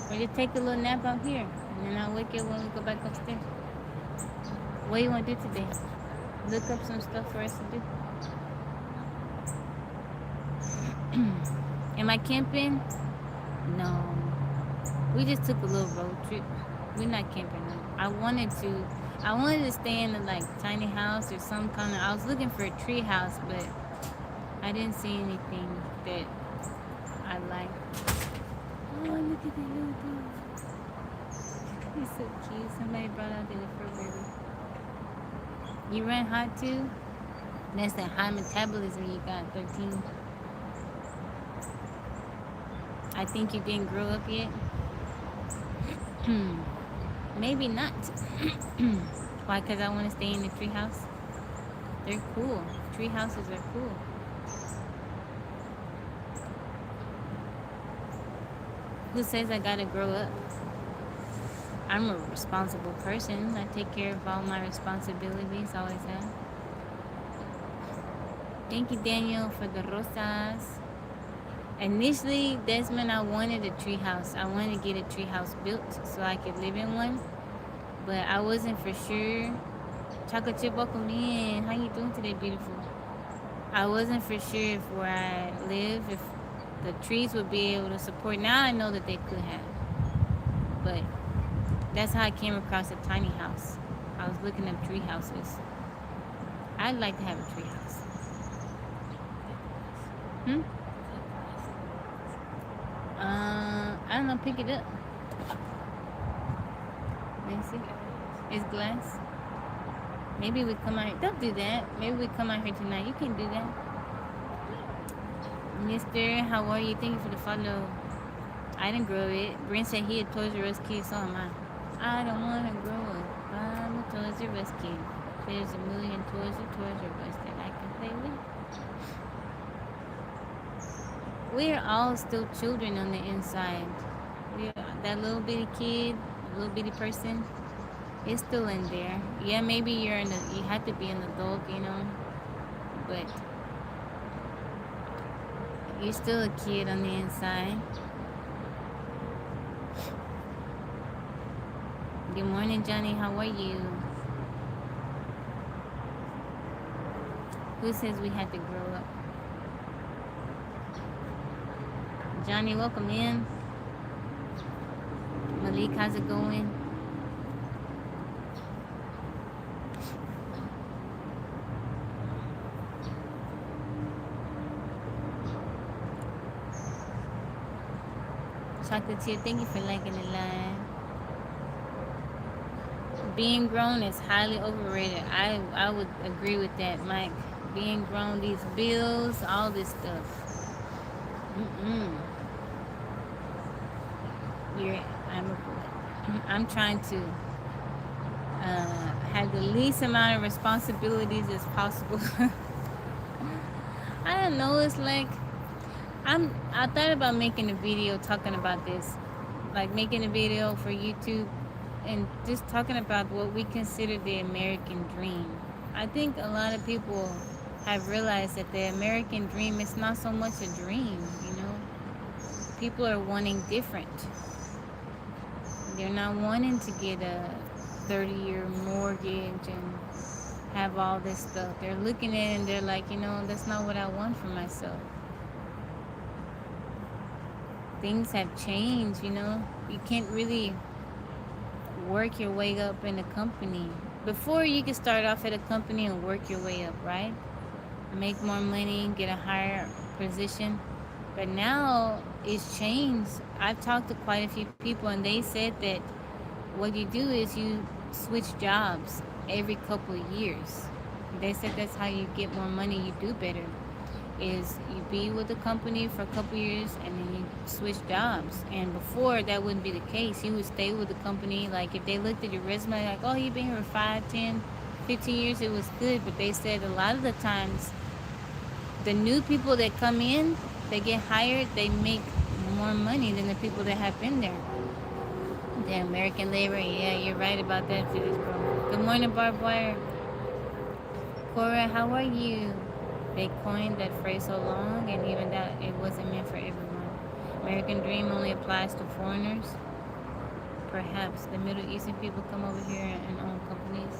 Or just take a little nap out here, and then I'll wake you when we go back upstairs. What do you want to do today? Look up some stuff for us to do. Am I camping? No. We just took a little road trip. We're not camping. I wanted to stay in a like tiny house or some kind of. I was looking for a tree house, but I didn't see anything that I liked. Oh, look at that little dog. He's so cute. Somebody brought out the fur baby. You run hot too? That's that high metabolism you got, 13. I think you didn't grow up yet. Maybe not. Why? Because I want to stay in the treehouse. They're cool. Tree houses are cool. Who says I gotta grow up? I'm a responsible person. I take care of all my responsibilities, always have. Thank you, Daniel, for the rosas. Initially, Desmond, I wanted a tree house. I wanted to get a tree house built so I could live in one. But I wasn't for sure. Chocolate chip, welcome in. How you doing today, beautiful? I wasn't for sure if where I live, if the trees would be able to support. Now I know that they could have. But that's how I came across a tiny house. I was looking up tree houses. I'd like to have a tree house. I don't know, pick it up. Let me see. It's glass. Maybe we come out here. Don't do that. Maybe we come out here tonight. You can do that. Mister, how are you? Thank you for the follow. I didn't grow it. Brent said he a Toys R Us kid, so am I don't want to grow up. I'm a Toys R Us kid. There's a million toys or Toys R Us that I can play with. We're all still children on the inside. That little bitty kid, little bitty person, is still in there. Yeah, maybe you have to be an adult, you know, but you're still a kid on the inside. Good morning, Johnny. How are you? Who says we had to grow up? Johnny, welcome in. Malik, how's it going? Chocolate chip, thank you for liking the live. Being grown is highly overrated. I would agree with that, Mike. Being grown, these bills, all this stuff. I'm trying to have the least amount of responsibilities as possible. I don't know. It's like I thought about making a video talking about this, like making a video for YouTube and just talking about what we consider the American dream. I think a lot of people have realized that the American dream is not so much a dream, you know. People are wanting different. They're not wanting to get a 30-year mortgage and have all this stuff. They're looking at it and they're like, you know, that's not what I want for myself. Things have changed, you know. You can't really work your way up in a company. Before, you could start off at a company and work your way up, right? Make more money, get a higher position. But now it's changed. I've talked to quite a few people and they said that what you do is you switch jobs every couple of years. They said that's how you get more money, you do better. Is you be with the company for a couple years and then you switch jobs. And before, that wouldn't be the case. You would stay with the company. Like if they looked at your resume like, oh, you've been here for 5, 10, 15 years, it was good. But they said a lot of the times the new people that come in, they get hired, they make more money than the people that have been there. The American labor, yeah, you're right about that too. Good morning, barbed wire. Cora, how are you? They coined that phrase so long, and even that it wasn't meant for everyone. American dream only applies to foreigners. Perhaps the Middle Eastern people come over here and own companies.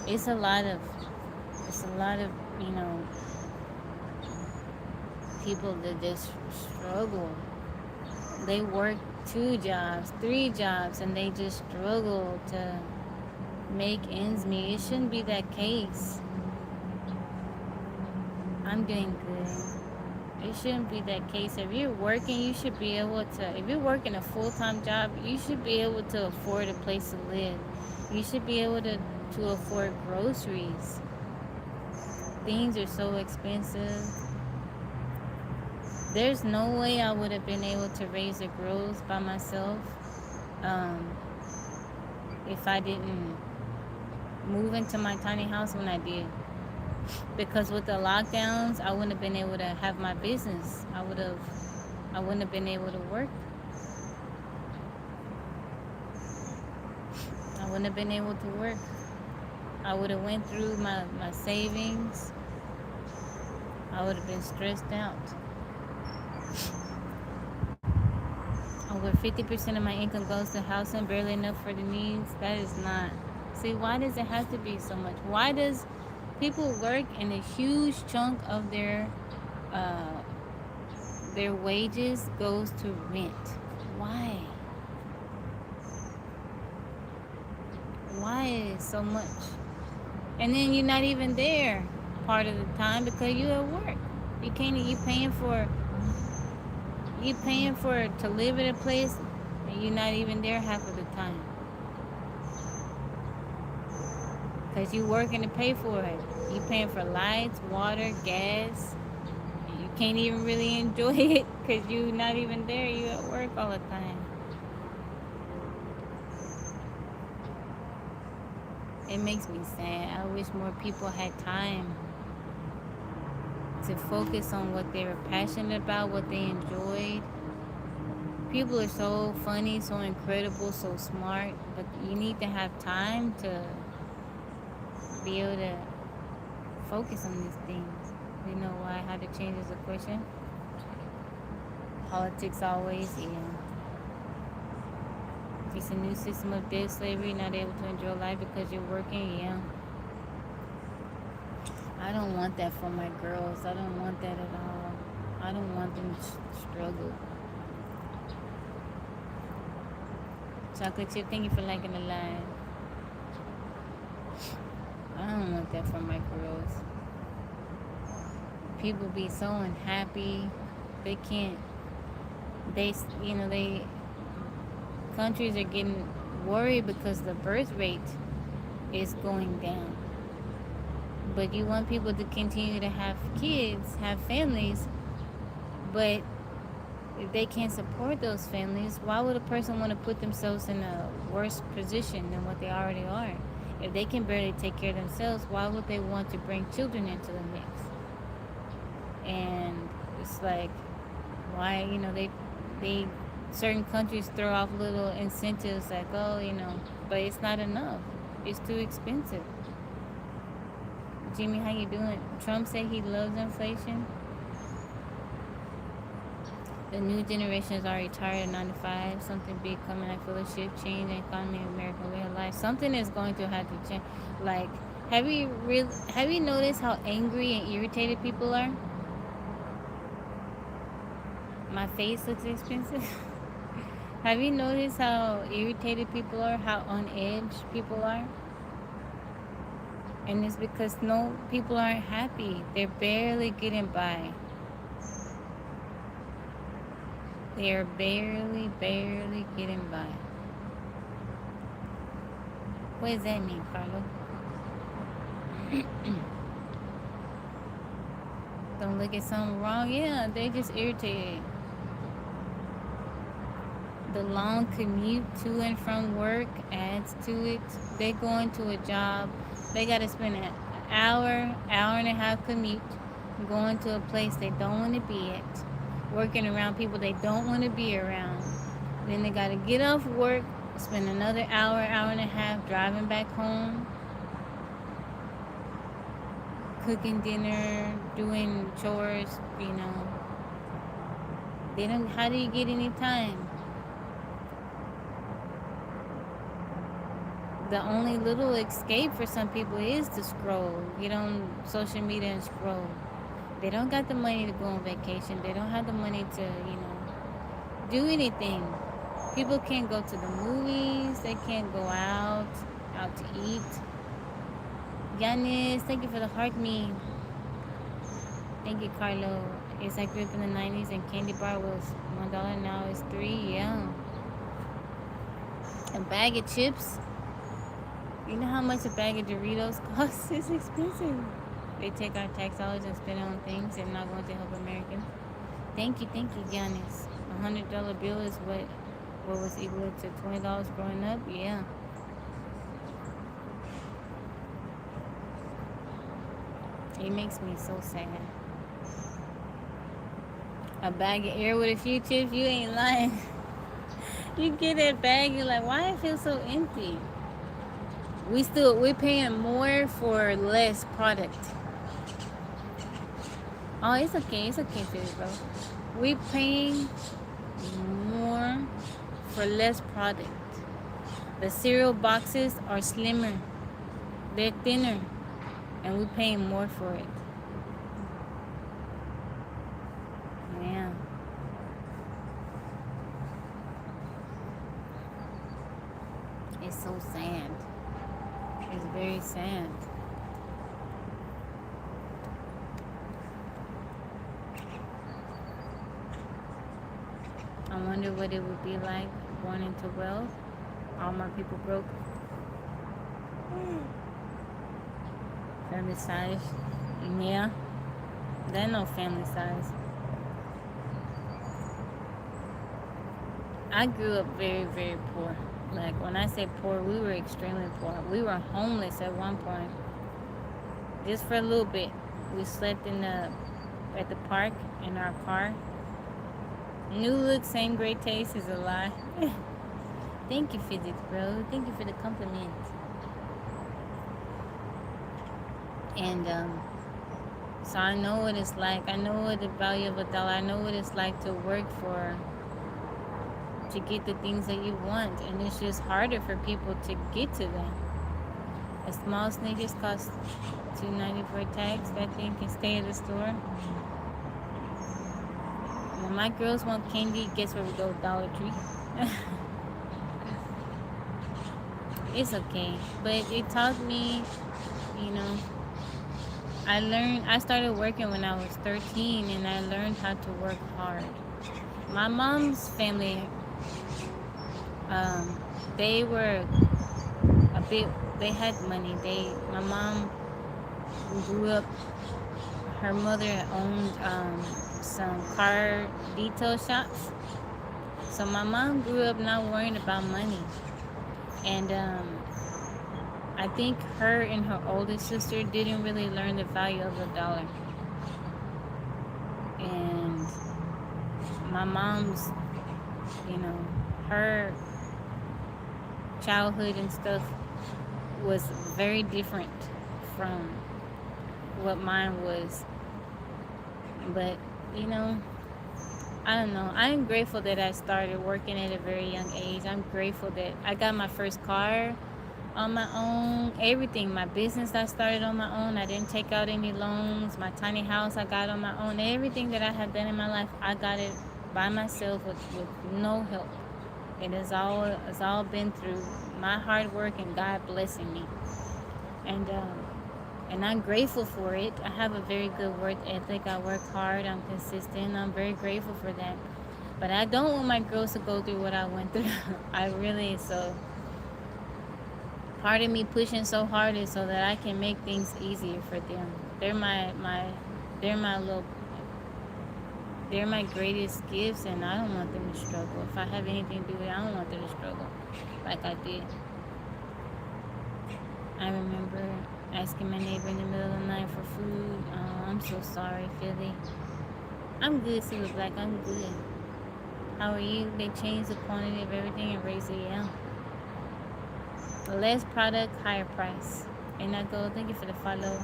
It's a lot of, you know, people that just struggle. They work 2 jobs, 3 jobs, and they just struggle to make ends meet. It shouldn't be that case. I'm doing good. It shouldn't be that case. If you're working, you should be able to, if you're working a full-time job, you should be able to afford a place to live. You should be able to afford groceries. Things are so expensive. There's no way I would have been able to raise the girls by myself um, if I didn't move into my tiny house when I did. Because with the lockdowns, I wouldn't have been able to have my business. I wouldn't have been able to work. I wouldn't have been able to work. I would have went through my savings. I would have been stressed out. Over 50% of my income goes to housing, barely enough for the needs. That is not. See, why does it have to be so much? Why does people work and a huge chunk of uh, their wages goes to rent? Why? Why so much? And then you're not even there part of the time because you at work. You can't. You paying for to live at a place, and you're not even there half of the time because you working to pay for it. You paying for lights, water, gas. You can't even really enjoy it because you're not even there. You at work all the time. It makes me sad. I wish more people had time to focus on what they were passionate about, what they enjoyed. People are so funny, so incredible, so smart, but you need to have time to be able to focus on these things. You know why? How to change is a question. Politics always, yeah. It's a new system of debt slavery, not able to enjoy life because you're working, yeah. I don't want that for my girls. I don't want that at all. I don't want them to struggle. Chocolate chip, thank you for liking the live. I don't want that for my girls. People be so unhappy. They can't. They countries are getting worried because the birth rate is going down. But you want people to continue to have kids, have families, but if they can't support those families, why would a person want to put themselves in a worse position than what they already are? If they can barely take care of themselves, why would they want to bring children into the mix? And it's like, why, they certain countries throw off little incentives like, but it's not enough. It's too expensive. Jimmy, how you doing? Trump said he loves inflation. The new generation is already tired of 9 to 5. Something big coming. I feel a shift, change in economy, American way of life. Something is going to have to change. Like, have you noticed how angry and irritated people are? My face looks expensive. Have you noticed how irritated people are? How on edge people are? And it's because people aren't happy. They're barely getting by. They're barely getting by. What does that mean, Carlo? Don't look at something wrong. Yeah, they just irritated. The long commute to and from work adds to it. They go into a job. They got to spend an hour and a half commute going to a place they don't want to be at, working around people they don't want to be around. Then they got to get off work, spend another hour and a half driving back home, cooking dinner, doing chores, They don't. How do you get any time? The only little escape for some people is to scroll. Get on social media and scroll. They don't got the money to go on vacation. They don't have the money to, do anything. People can't go to the movies. They can't go out to eat. Yanis, thank you for the heart me. Thank you, Carlo. Yes, I grew up in the 90s and candy bar was $1. Now it's $3. Yeah. A bag of chips. You know how much a bag of Doritos costs? It's expensive. They take our tax dollars and spend it on things and not going to help Americans. Thank you, Giannis. $100 bill is what was equal to $20 growing up. Yeah, it makes me so sad. A bag of air with a few chips, you ain't lying. You get that bag, you're like, why it feel so empty? We're paying more for less product. Oh, it's okay, Philly, bro. We paying more for less product. The cereal boxes are slimmer, they're thinner, and we're paying more for it. Yeah, it's so sad. It's very sad. I wonder what it would be like born into wealth. All my people broke. Family size. Yeah, there no family size. I grew up very, very poor. Like when I say poor, we were extremely poor. We were homeless at one point. Just for a little bit. We slept at the park in our car. New look, same great taste is a lie. Thank you, Physics Bro. Thank you for the compliment. And so I know what it's like. I know what the value of $1. I know what it's like to work to get the things that you want, and it's just harder for people to get to them. A small sneakers cost $2.90 for tax. That thing can stay at the store. When my girls want candy, guess where we go? Dollar Tree. It's okay, but it taught me, you know, I started working when I was 13, and I learned how to work hard. My mom's family, they were they had money. My mom grew up, her mother owned some car detail shops. So my mom grew up not worrying about money. And I think her and her oldest sister didn't really learn the value of $1. And my mom's, her childhood and stuff was very different from what mine was. But, I don't know. I'm grateful that I started working at a very young age. I'm grateful that I got my first car on my own. Everything, my business I started on my own. I didn't take out any loans. My tiny house I got on my own. Everything that I have done in my life, I got it by myself with no help. It's all been through my hard work and God blessing me. And I'm grateful for it. I have a very good work ethic. I work hard. I'm consistent. I'm very grateful for that. But I don't want my girls to go through what I went through. So part of me pushing so hard is so that I can make things easier for them. They're my greatest gifts, and I don't want them to struggle. If I have anything to do with it, I don't want them to struggle like I did. I remember asking my neighbor in the middle of the night for food. Oh, I'm so sorry, Philly. I'm good, Silver Black. I'm good. How are you? They changed the quantity of everything and raised it, yeah. Less product, higher price. And I go, thank you for the follow.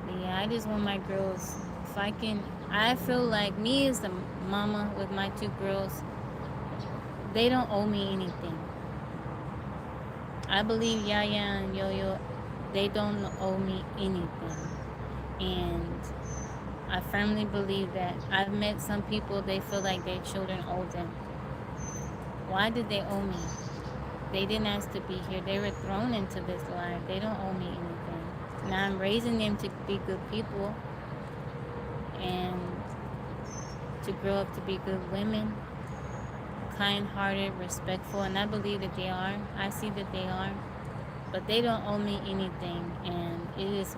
But yeah, I just want my girls, if I can, I feel like me as the mama with my 2 girls, they don't owe me anything. I believe Yaya and Yo-Yo, they don't owe me anything. And I firmly believe that. I've met some people, they feel like their children owe them. Why did they owe me? They didn't ask to be here. They were thrown into this life. They don't owe me anything. Now I'm raising them to be good people and to grow up to be good women, kind-hearted, respectful, and I believe that they are. I see that they are. but they don't owe me anything, and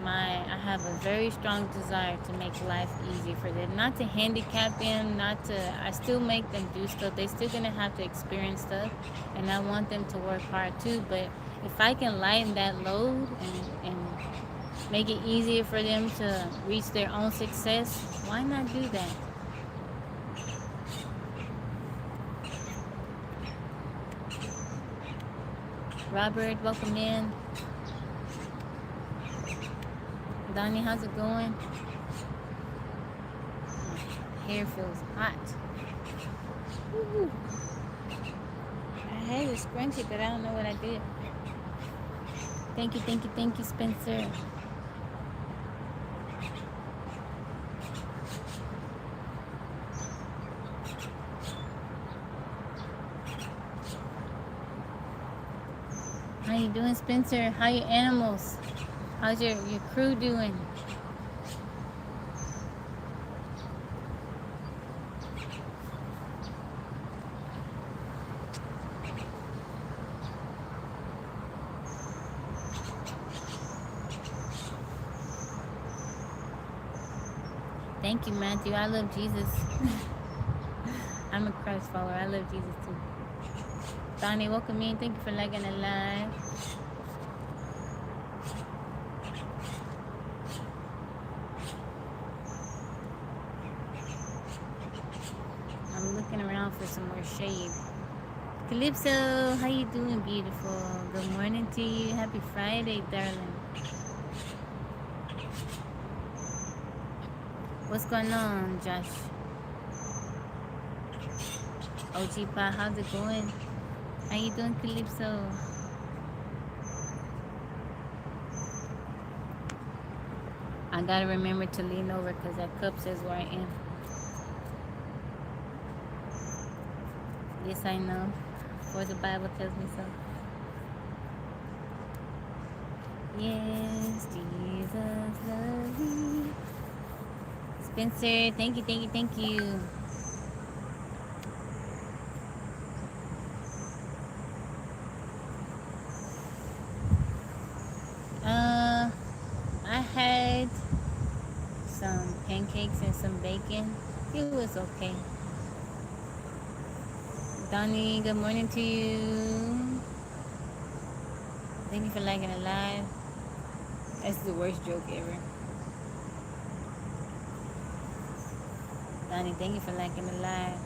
I have a very strong desire to make life easy for them, not to handicap them, not to, I still make them do stuff, they still gonna have to experience stuff, and I want them to work hard too, but if I can lighten that load and make it easier for them to reach their own success, why not do that? Robert, welcome in. Donnie, how's it going? My hair feels hot. Woo-hoo. I had a scrunchie, but I don't know what I did. Thank you, Spencer. How you doing, Spencer? How your animals? How's your crew doing? Thank you, Matthew. I love Jesus. I'm a Christ follower. I love Jesus too. Donnie, welcome in. Thank you for liking the live. I'm looking around for some more shade. Calypso, how you doing, beautiful? Good morning to you. Happy Friday, darling. What's going on, Josh? OG Pa, how's it going? How you doing, Calypso? I gotta remember to lean over because that cup says where I am. Yes, I know. For the Bible tells me so. Yes, Jesus loves me. Spencer, thank you. I had some pancakes and some bacon. It was okay. Donnie, good morning to you. Thank you for liking it live. That's the worst joke ever. Donnie, thank you for liking it live.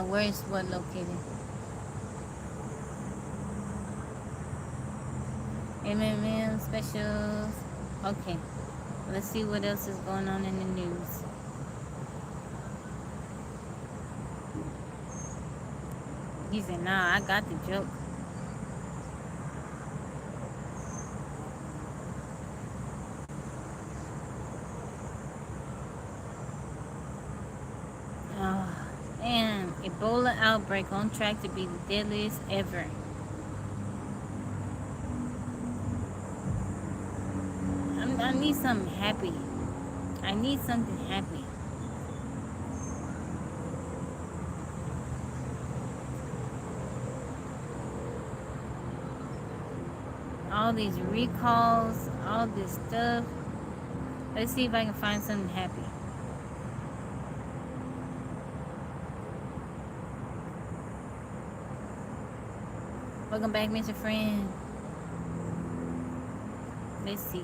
Where is what located? MMM specials. Okay. Let's see what else is going on in the news. He said, nah, I got the joke. And Ebola outbreak on track to be the deadliest ever. I need something happy. I need something happy. All these recalls, all this stuff. Let's see if I can find something happy. Welcome back, Mr. Friend. Let's see.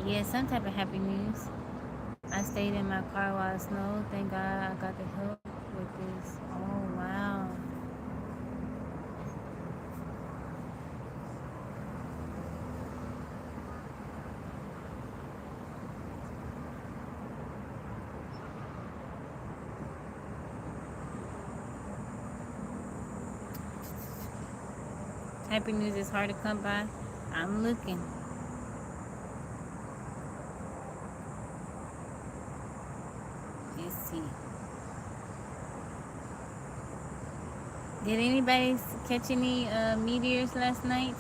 Yeah, some type of happy news. I stayed in my car while it snowed. Thank God I got the help with this. Oh, wow. Happy news is hard to come by. I'm looking. Let's see. Did anybody catch any meteors last night?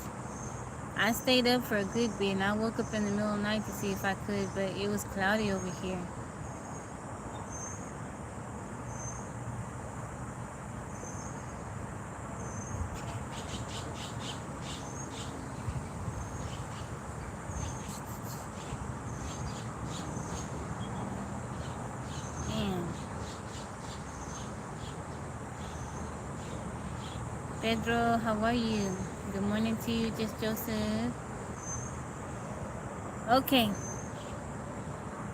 I stayed up for a good bit, and I woke up in the middle of the night to see if I could, but it was cloudy over here. Man. Pedro, how are you? Good morning to you, just Joseph. Okay.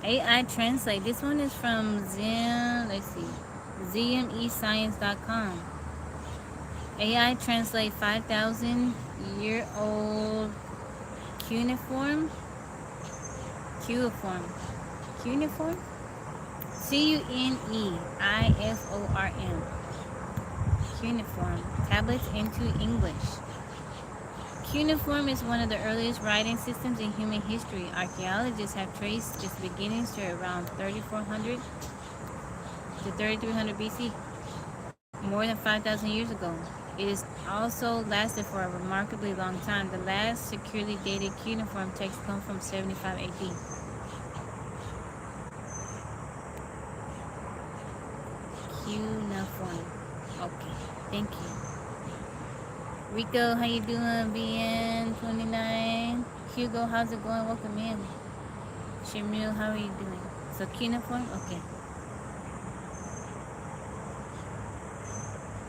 AI Translate. This one is from let's see, ZMEScience.com. AI Translate 5,000-year-old cuneiform. Cuneiform. CUNEIFORM. Cuneiform tablets into English. Cuneiform is one of the earliest writing systems in human history. Archaeologists have traced its beginnings to around 3,400 to 3,300 BC, more than 5,000 years ago. It has also lasted for a remarkably long time. The last securely dated cuneiform text comes from 75 AD. Cuneiform. Okay, thank you. Rico, how you doing? BN29. Hugo, how's it going? Welcome in. Shamil, how are you doing? So cuneiform? Okay.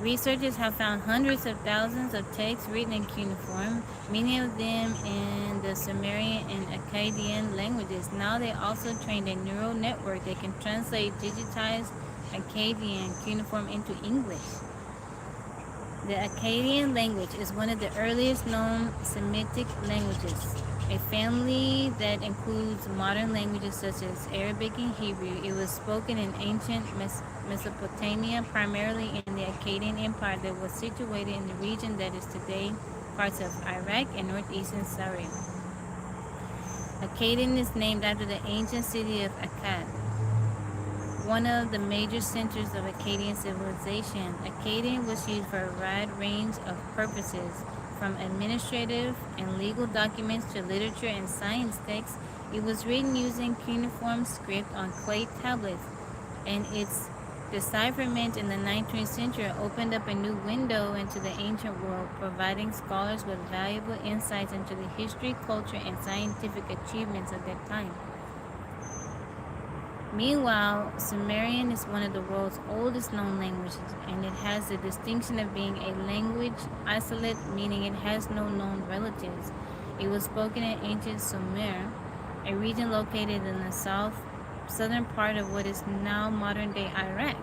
Researchers have found hundreds of thousands of texts written in cuneiform, many of them in the Sumerian and Akkadian languages. Now they also trained a neural network that can translate digitized Akkadian cuneiform into English. The Akkadian language is one of the earliest known Semitic languages, a family that includes modern languages such as Arabic and Hebrew. It was spoken in ancient Mesopotamia, primarily in the Akkadian Empire that was situated in the region that is today parts of Iraq and northeastern Syria. Akkadian is named after the ancient city of Akkad, one of the major centers of Akkadian civilization. Akkadian was used for a wide range of purposes, from administrative and legal documents to literature and science texts. It was written using cuneiform script on clay tablets, and its decipherment in the 19th century opened up a new window into the ancient world, providing scholars with valuable insights into the history, culture, and scientific achievements of that time. Meanwhile, Sumerian is one of the world's oldest known languages, and it has the distinction of being a language isolate, meaning it has no known relatives. It was spoken in ancient Sumer, a region located in the southern part of what is now modern-day Iraq.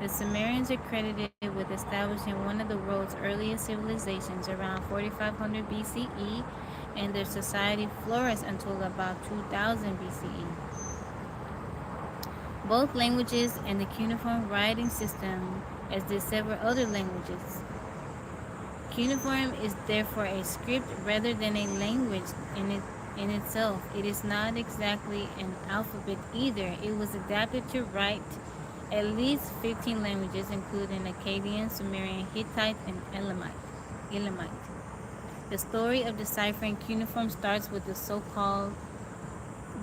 The Sumerians are credited with establishing one of the world's earliest civilizations around 4500 BCE, and their society flourished until about 2000 BCE. Both languages and the cuneiform writing system, as did several other languages. Cuneiform is therefore a script rather than a language in itself. It is not exactly an alphabet either. It was adapted to write at least 15 languages, including Akkadian, Sumerian, Hittite, and Elamite. The story of deciphering cuneiform starts with the so-called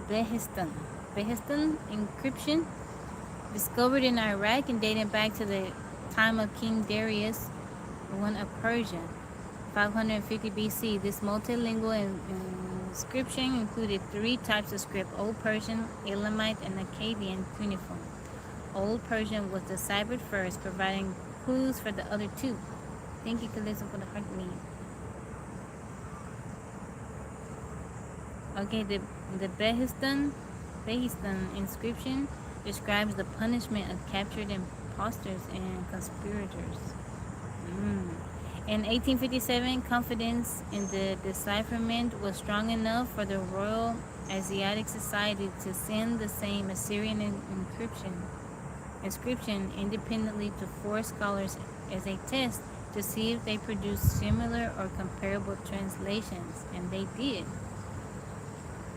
Behistun inscription, discovered in Iraq and dating back to the time of King Darius I of Persia, 550 BC. This multilingual inscription included three types of script: Old Persian, Elamite, and Akkadian cuneiform. Old Persian was deciphered first, providing clues for the other two. Thank you, Calissa, for the heart me. Okay, the Behistun inscription describes the punishment of captured impostors and conspirators. In 1857, confidence in the decipherment was strong enough for the Royal Asiatic Society to send the same Assyrian inscription independently to 4 scholars as a test to see if they produced similar or comparable translations, and they did.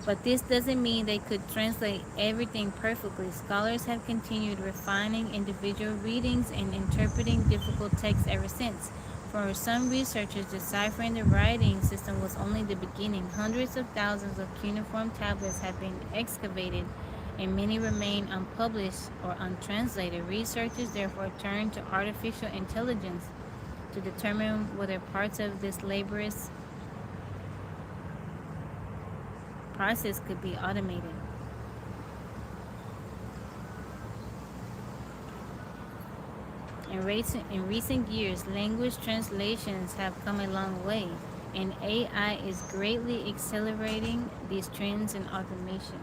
But this doesn't mean they could translate everything perfectly. Scholars have continued refining individual readings and interpreting difficult texts ever since. For some researchers, deciphering the writing system was only the beginning. Hundreds of thousands of cuneiform tablets have been excavated, and many remain unpublished or untranslated. Researchers therefore turn to artificial intelligence to determine whether parts of this laborious process could be automated. In recent years, language translations have come a long way, and AI is greatly accelerating these trends in automation.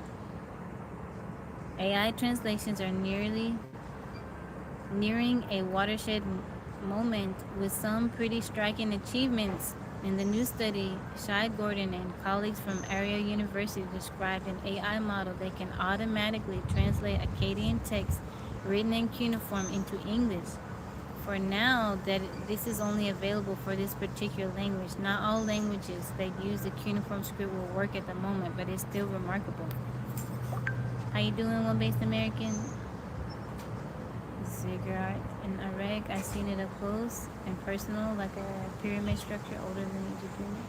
AI translations are nearing a watershed moment with some pretty striking achievements. In the new study, Shai Gordon and colleagues from Area University described an AI model that can automatically translate Akkadian text written in cuneiform into English. For now, that this is only available for this particular language. Not all languages that use the cuneiform script will work at the moment, but it's still remarkable. How you doing, One-Based American? Ziggurat in Iraq. I've seen it up close and personal, like a pyramid structure older than the Egypt pyramid.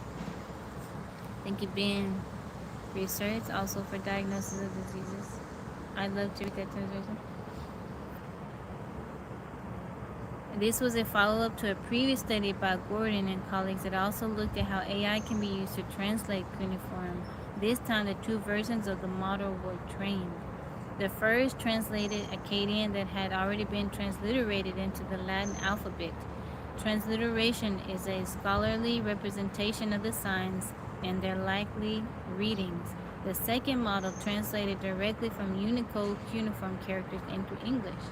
I think it been researched also for diagnosis of diseases. I'd love to read that translation. This was a follow-up to a previous study by Gordon and colleagues that also looked at how AI can be used to translate cuneiform. This time, the two versions of the model were trained. The first translated Akkadian that had already been transliterated into the Latin alphabet. Transliteration is a scholarly representation of the signs and their likely readings. The second model translated directly from Unicode cuneiform characters into English.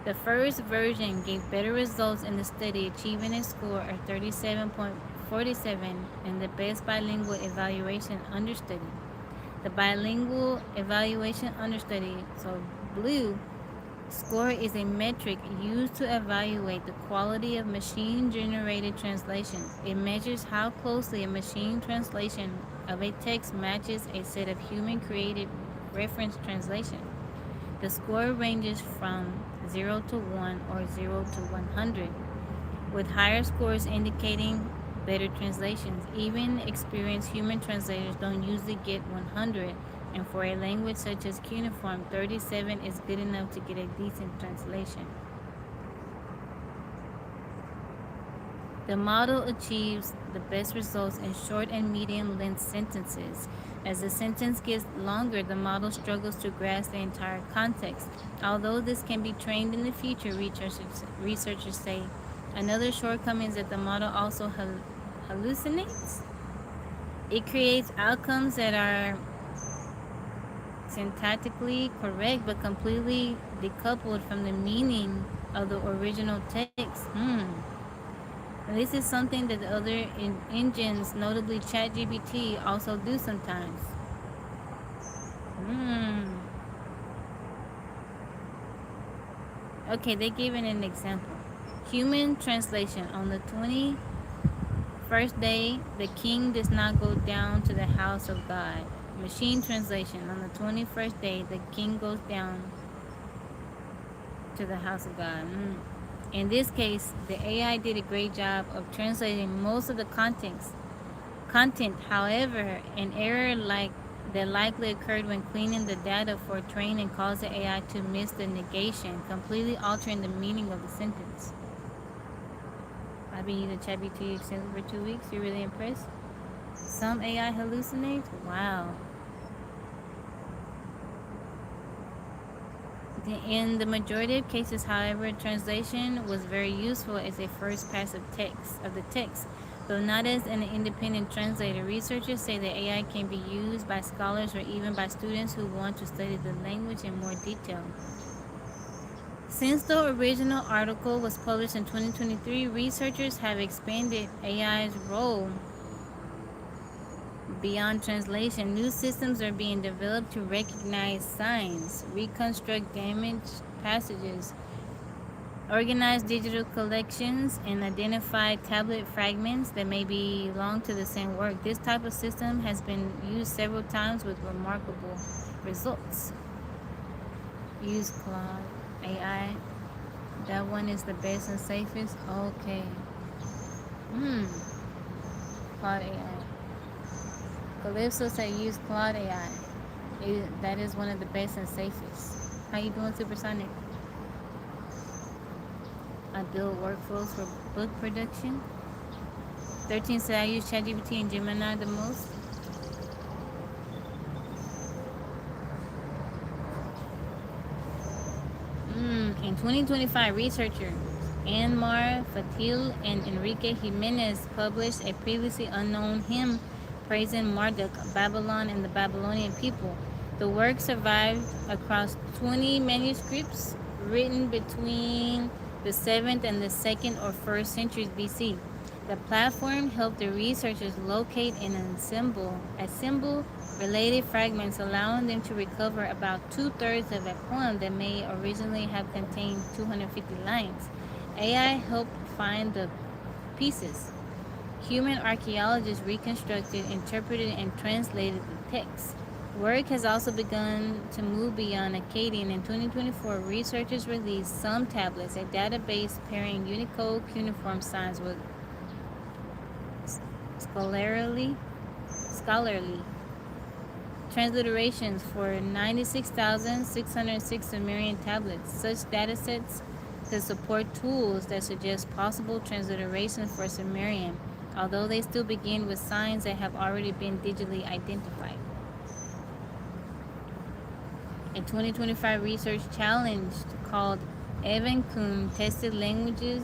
The first version gave better results in the study, achieving a score of 37.47 in the best bilingual evaluation understudy. The bilingual evaluation understudy, so blue, score is a metric used to evaluate the quality of machine-generated translations. It measures how closely a machine translation of a text matches a set of human-created reference translation. The score ranges from 0 to 1 or 0 to 100, with higher scores indicating better translations. Even experienced human translators don't usually get 100, and for a language such as cuneiform, 37 is good enough to get a decent translation. The model achieves the best results in short and medium length sentences. As the sentence gets longer, the model struggles to grasp the entire context. Although this can be trained in the future, researchers say. Another shortcoming is that the model also hallucinates. It creates outcomes that are syntactically correct but completely decoupled from the meaning of the original text. This is something that the other engines, notably ChatGPT, also do sometimes. Okay, they gave it an example. Human translation. On the 21st day, the king does not go down to the house of God. Machine translation. On the 21st day, the king goes down to the house of God. In this case, the AI did a great job of translating most of the content. However, an error that likely occurred when cleaning the data for training caused the AI to miss the negation, completely altering the meaning of the sentence. I've been using ChatGPT extensively for 2 weeks. You're really impressed? Some AI hallucinates? Wow. In the majority of cases, however, translation was very useful as a first pass of the text, though not as an independent translator. Researchers say that AI can be used by scholars or even by students who want to study the language in more detail. Since the original article was published in 2023, researchers have expanded AI's role beyond translation. New systems are being developed to recognize signs, reconstruct damaged passages, Organize digital collections and identify tablet fragments that may belong to the same work. This type of system has been used several times with remarkable results. Use Claude AI. That one is the best and safest. Okay. Hmm. Claude AI. Calypso said use Claude AI. That is one of the best and safest. How you doing, Supersonic? I build workflows for book production. 13 said I use ChatGPT and Gemini the most. In 2025, researcher Anmar Fatil and Enrique Jimenez published a previously unknown hymn praising Marduk, Babylon, and the Babylonian people. The work survived across 20 manuscripts written between the 7th and the 2nd or 1st centuries BC. The platform helped the researchers locate and assemble related fragments, allowing them to recover about two-thirds of a poem that may originally have contained 250 lines. AI helped find the pieces. Human archaeologists reconstructed, interpreted, and translated the text. Work has also begun to move beyond Akkadian. In 2024, researchers released some tablets, a database pairing Unicode cuneiform signs with scholarly transliterations for 96,606 Sumerian tablets. Such datasets could support tools that suggest possible transliterations for Sumerian, although they still begin with signs that have already been digitally identified. A 2025 research challenge called Evan Kuhn tested languages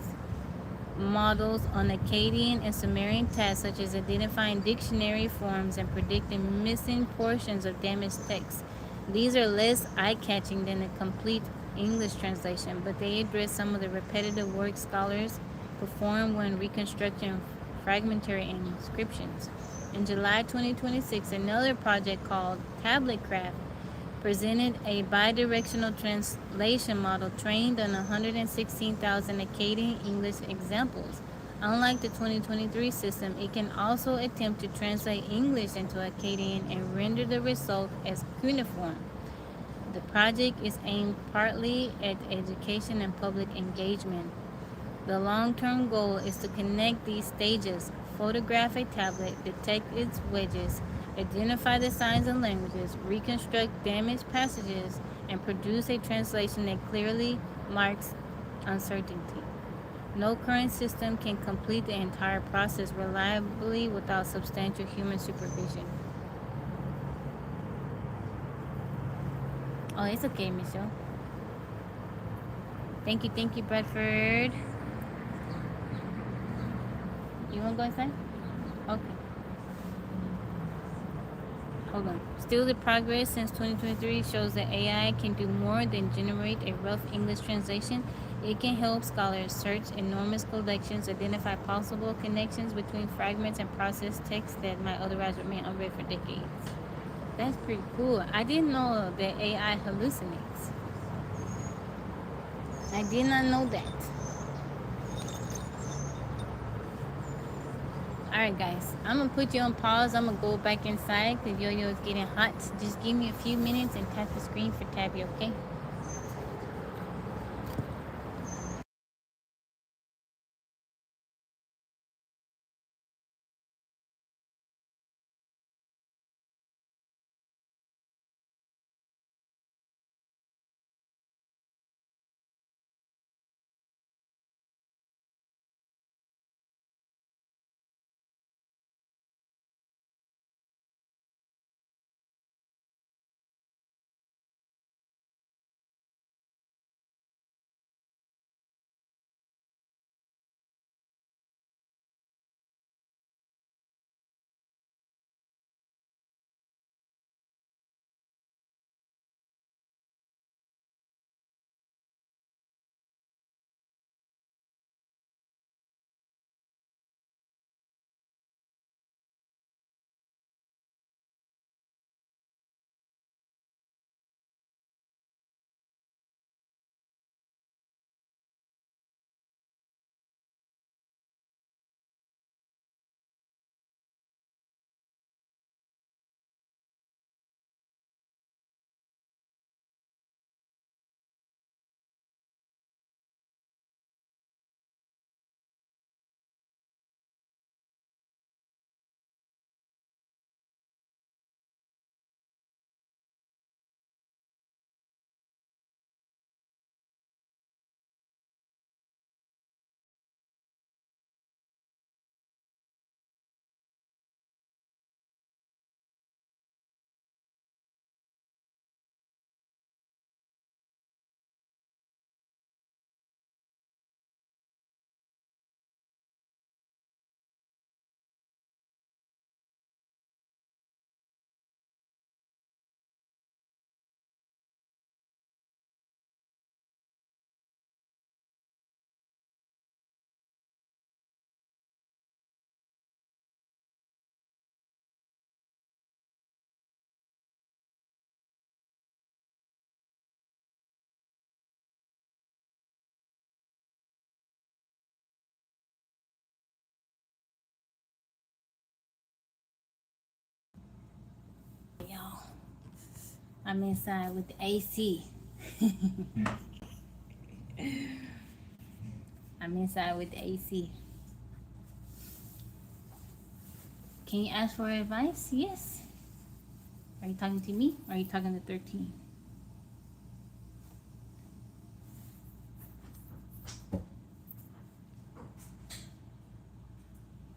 models on Akkadian and Sumerian tasks such as identifying dictionary forms and predicting missing portions of damaged text. These are less eye-catching than a complete English translation, but they address some of the repetitive work scholars perform when reconstructing fragmentary inscriptions. In July 2026, another project called TabletCraft presented a bidirectional translation model trained on 116,000 Akkadian English examples. Unlike the 2023 system, it can also attempt to translate English into Akkadian and render the result as cuneiform. The project is aimed partly at education and public engagement. The long-term goal is to connect these stages, photograph a tablet, detect its wedges, identify the signs and languages, reconstruct damaged passages, and produce a translation that clearly marks uncertainty. No current system can complete the entire process reliably without substantial human supervision. Oh, it's okay, Michelle. Thank you, Bradford. You want to go inside? Okay. Hold on. Still, the progress since 2023 shows that AI can do more than generate a rough English translation. It can help scholars search enormous collections, identify possible connections between fragments, and process text that might otherwise remain unread for decades. That's pretty cool. I didn't know that AI hallucinates. I did not know that. Alright guys, I'm going to put you on pause. I'm going to go back inside because Yo-Yo is getting hot. Just give me a few minutes and tap the screen for Tabby, okay? I'm inside with the AC. I'm inside with the AC. Can you ask for advice? Yes. Are you talking to me? Or are you talking to 13?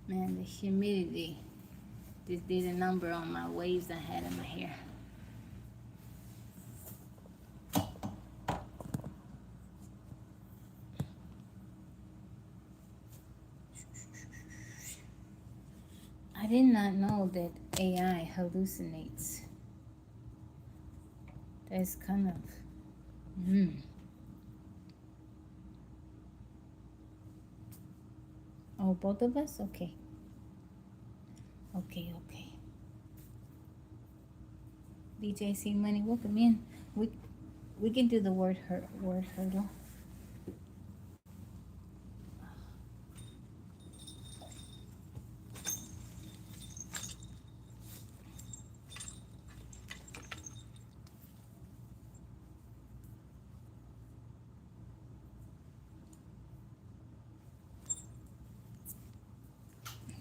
Man, the humidity just did a number on my waves I had in my hair. I did not know that AI hallucinates. That's kind of... Oh, both of us? Okay. Okay. DJ C Money, welcome in. We can do the word hurdle.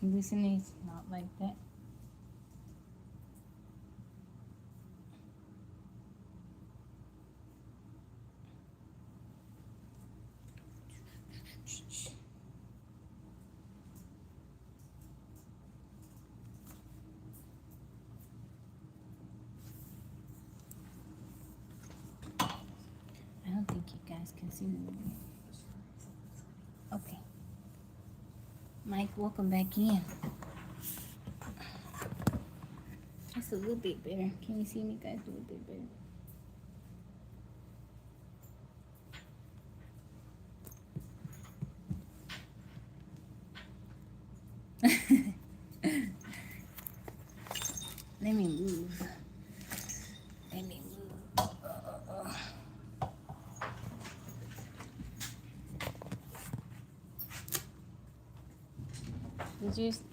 Hallucinates not like that. I don't think you guys can see me. Okay. Mike, welcome back in. That's a little bit better. Can you see me guys a little bit better? Let me move.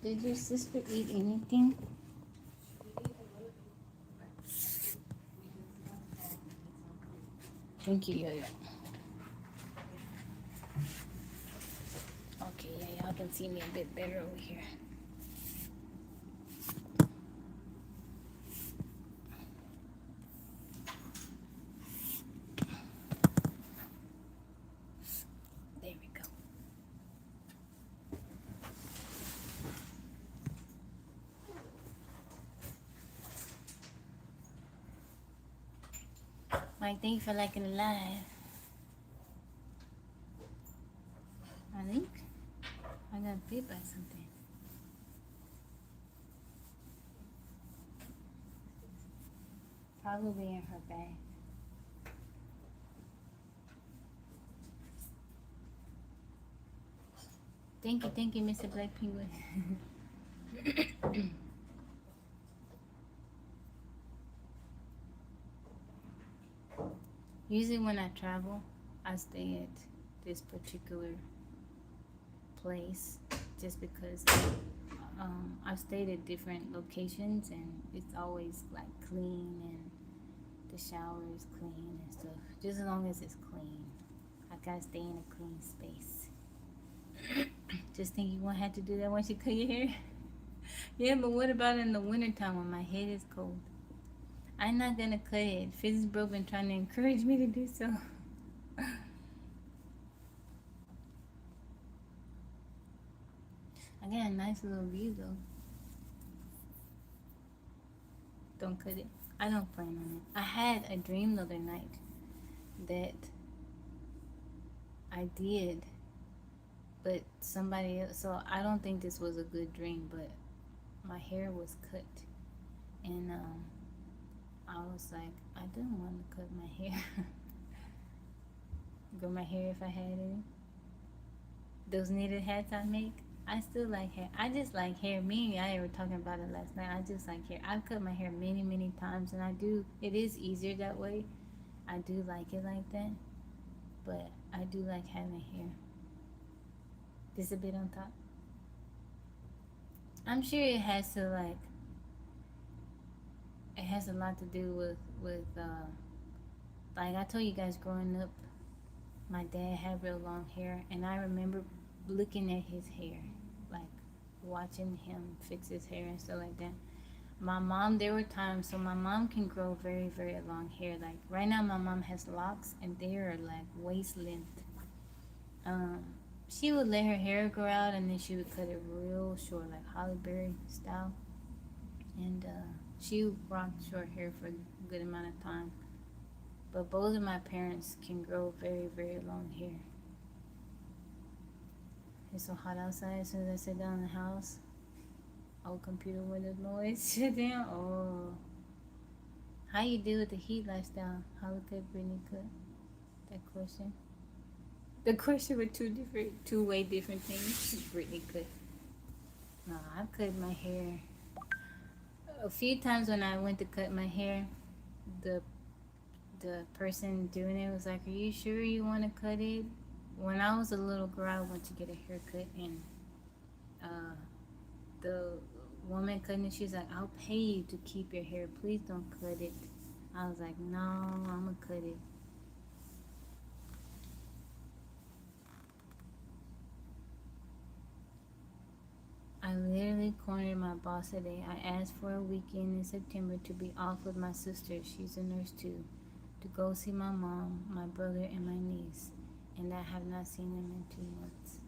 Did your sister eat anything? Thank you, Yo-Yo. Okay, yeah, y'all can see me a bit better over here. There we go. Mike, thank you for liking the live. I think I got bit by something. Probably in her bag. Thank you, Mr. Black Penguin. Usually when I travel, I stay at this particular place just because I've stayed at different locations and it's always like clean and the shower is clean and stuff. Just as long as it's clean. I gotta stay in a clean space. Just think you won't have to do that once you cut your hair? Yeah, but what about in the wintertime when my head is cold? I'm not gonna cut it. Fizz Bro been trying to encourage me to do so. I got a nice little view though. Don't cut it. I don't plan on it. I had a dream the other night that I did, but somebody else. So I don't think this was a good dream, but my hair was cut, and I was like, I didn't want to cut my hair. Grow my hair if I had any. Those knitted hats I make, I still like hair. I just like hair. Me and I were talking about it last night. I just like hair. I've cut my hair many times, and I do. It is easier that way. I do like it like that, but I do like having hair. This a bit on top. I'm sure it has to like it has a lot to do with like I told you guys growing up, my dad had real long hair, and I remember looking at his hair, like watching him fix his hair and stuff like that. My mom, there were times, so my mom can grow very, very long hair. Like right now, my mom has locks, and they are like waist length. Um, she would let her hair grow out, and then she would cut it real short, like Holly Berry style. And she rocked short hair for a good amount of time. But both of my parents can grow very, very long hair. It's so hot outside. As soon as I sit down in the house, oh, computer window noise shut down. Oh, how you deal with the heat lifestyle? How could Brittany cook? That question. The question with two way different things. Brittany could. No, I've cut my hair a few times. When I went to cut my hair, the person doing it was like, "Are you sure you want to cut it?" When I was a little girl, I went to get a haircut, and uh, the woman cutting it, she's like, "I'll pay you to keep your hair. Please don't cut it." I was like, "No, I'm gonna cut it." I literally cornered my boss today. I asked for a weekend in September to be off with my sister, she's a nurse too, to go see my mom, my brother, and my niece, and I have not seen them in 2 months.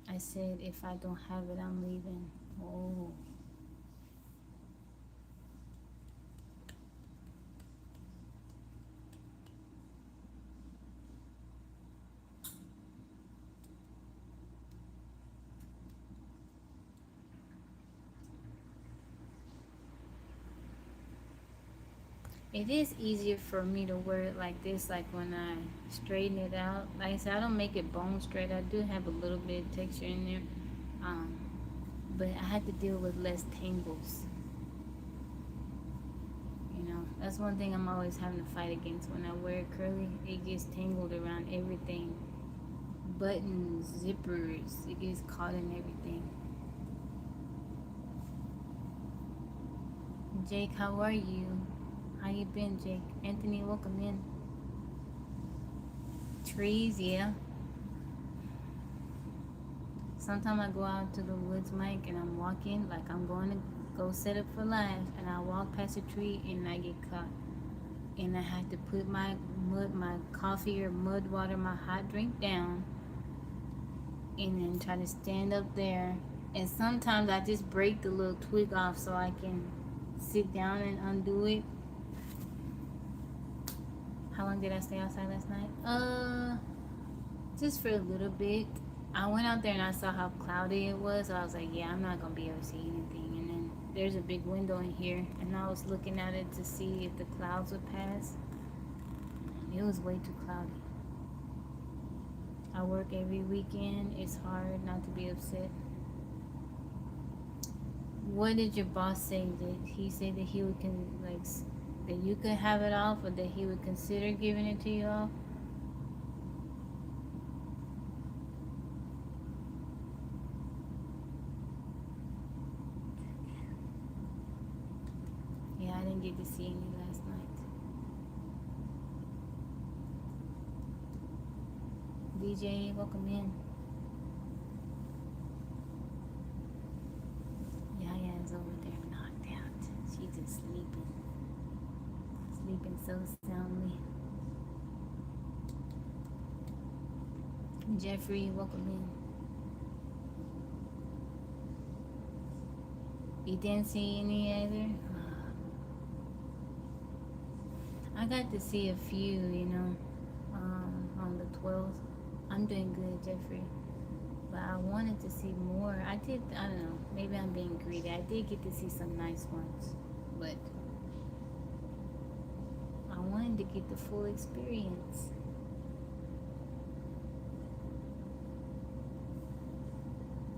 I said, if I don't have it, I'm leaving. Oh. It is easier for me to wear it like this, like when I straighten it out. Like I said, I don't make it bone straight. I do have a little bit of texture in there. Um, but I had to deal with less tangles. You know, that's one thing I'm always having to fight against when I wear it curly. It gets tangled around everything. Buttons, zippers, it gets caught in everything. Jake, how are you? How you been, Jake? Anthony, welcome in. Trees, yeah. Sometimes I go out to the woods, Mike, and I'm walking like I'm going to go set up for life, and I walk past a tree and I get caught. And I had to put my coffee or mud water, my hot drink down, and then try to stand up there. And sometimes I just break the little twig off so I can sit down and undo it. How long did I stay outside last night? Just for a little bit. I went out there and I saw how cloudy it was. So I was like, yeah, I'm not gonna be able to see anything. And then there's a big window in here, and I was looking at it to see if the clouds would pass. It was way too cloudy. I work every weekend. It's hard not to be upset. What did your boss say? Did he say that he would that you could have it off, or that he would consider giving it to you off? Yeah, I didn't get to see any last night. DJ, welcome in. Yaya's over there knocked out. She's just sleeping. Sleeping so soundly. Jeffrey, welcome in. You didn't see any either? I got to see a few, on the 12th. I'm doing good, Jeffrey. But I wanted to see more. I don't know, maybe I'm being greedy. I did get to see some nice ones. But I wanted to get the full experience.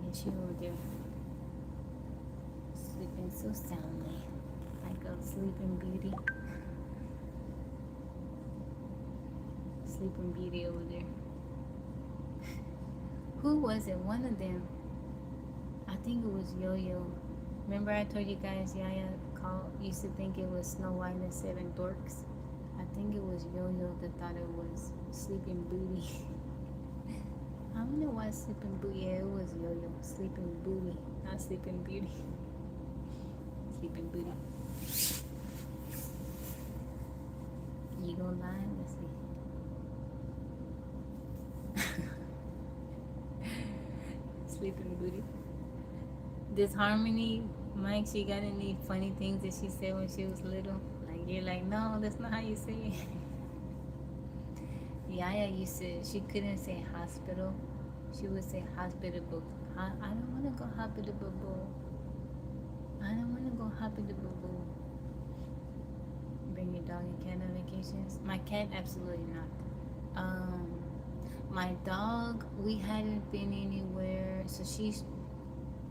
Yeah, she over there sleeping so soundly. Like a sleeping beauty. Sleeping Beauty over there. Who was it? One of them. think it was Yo-Yo. Remember I told you guys Yaya used to think it was Snow White and the Seven Dorks? I think it was Yo-Yo that thought it was Sleeping Booty. I wonder why Sleeping Booty. Yeah, it was Yo-Yo. Sleeping Booty, not Sleeping Beauty. Sleeping Booty. You gonna lie? Let's see. Sleeping Booty. This Harmony, Mike, she got any funny things that she said when she was little? Like, you're like, no, that's not how you say it. Yaya used to, she couldn't say hospital. She would say hospitable. I don't want to go hospitable. I don't want to go hospitable. Bring your dog and cat on vacations? My cat, absolutely not. My dog, we hadn't been anywhere. So she's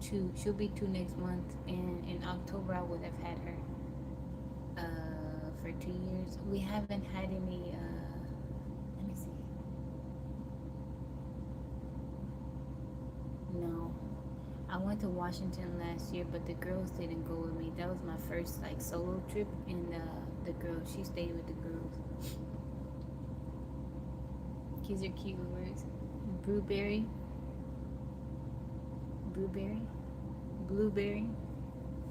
2. She'll be 2 next month. And in October, I would have had her for 2 years. We haven't had any, let me see. No. I went to Washington last year, but the girls didn't go with me. That was my first like solo trip, and the girls, she stayed with the girls. Kids are cute words. Blueberry. Blueberry. Blueberry.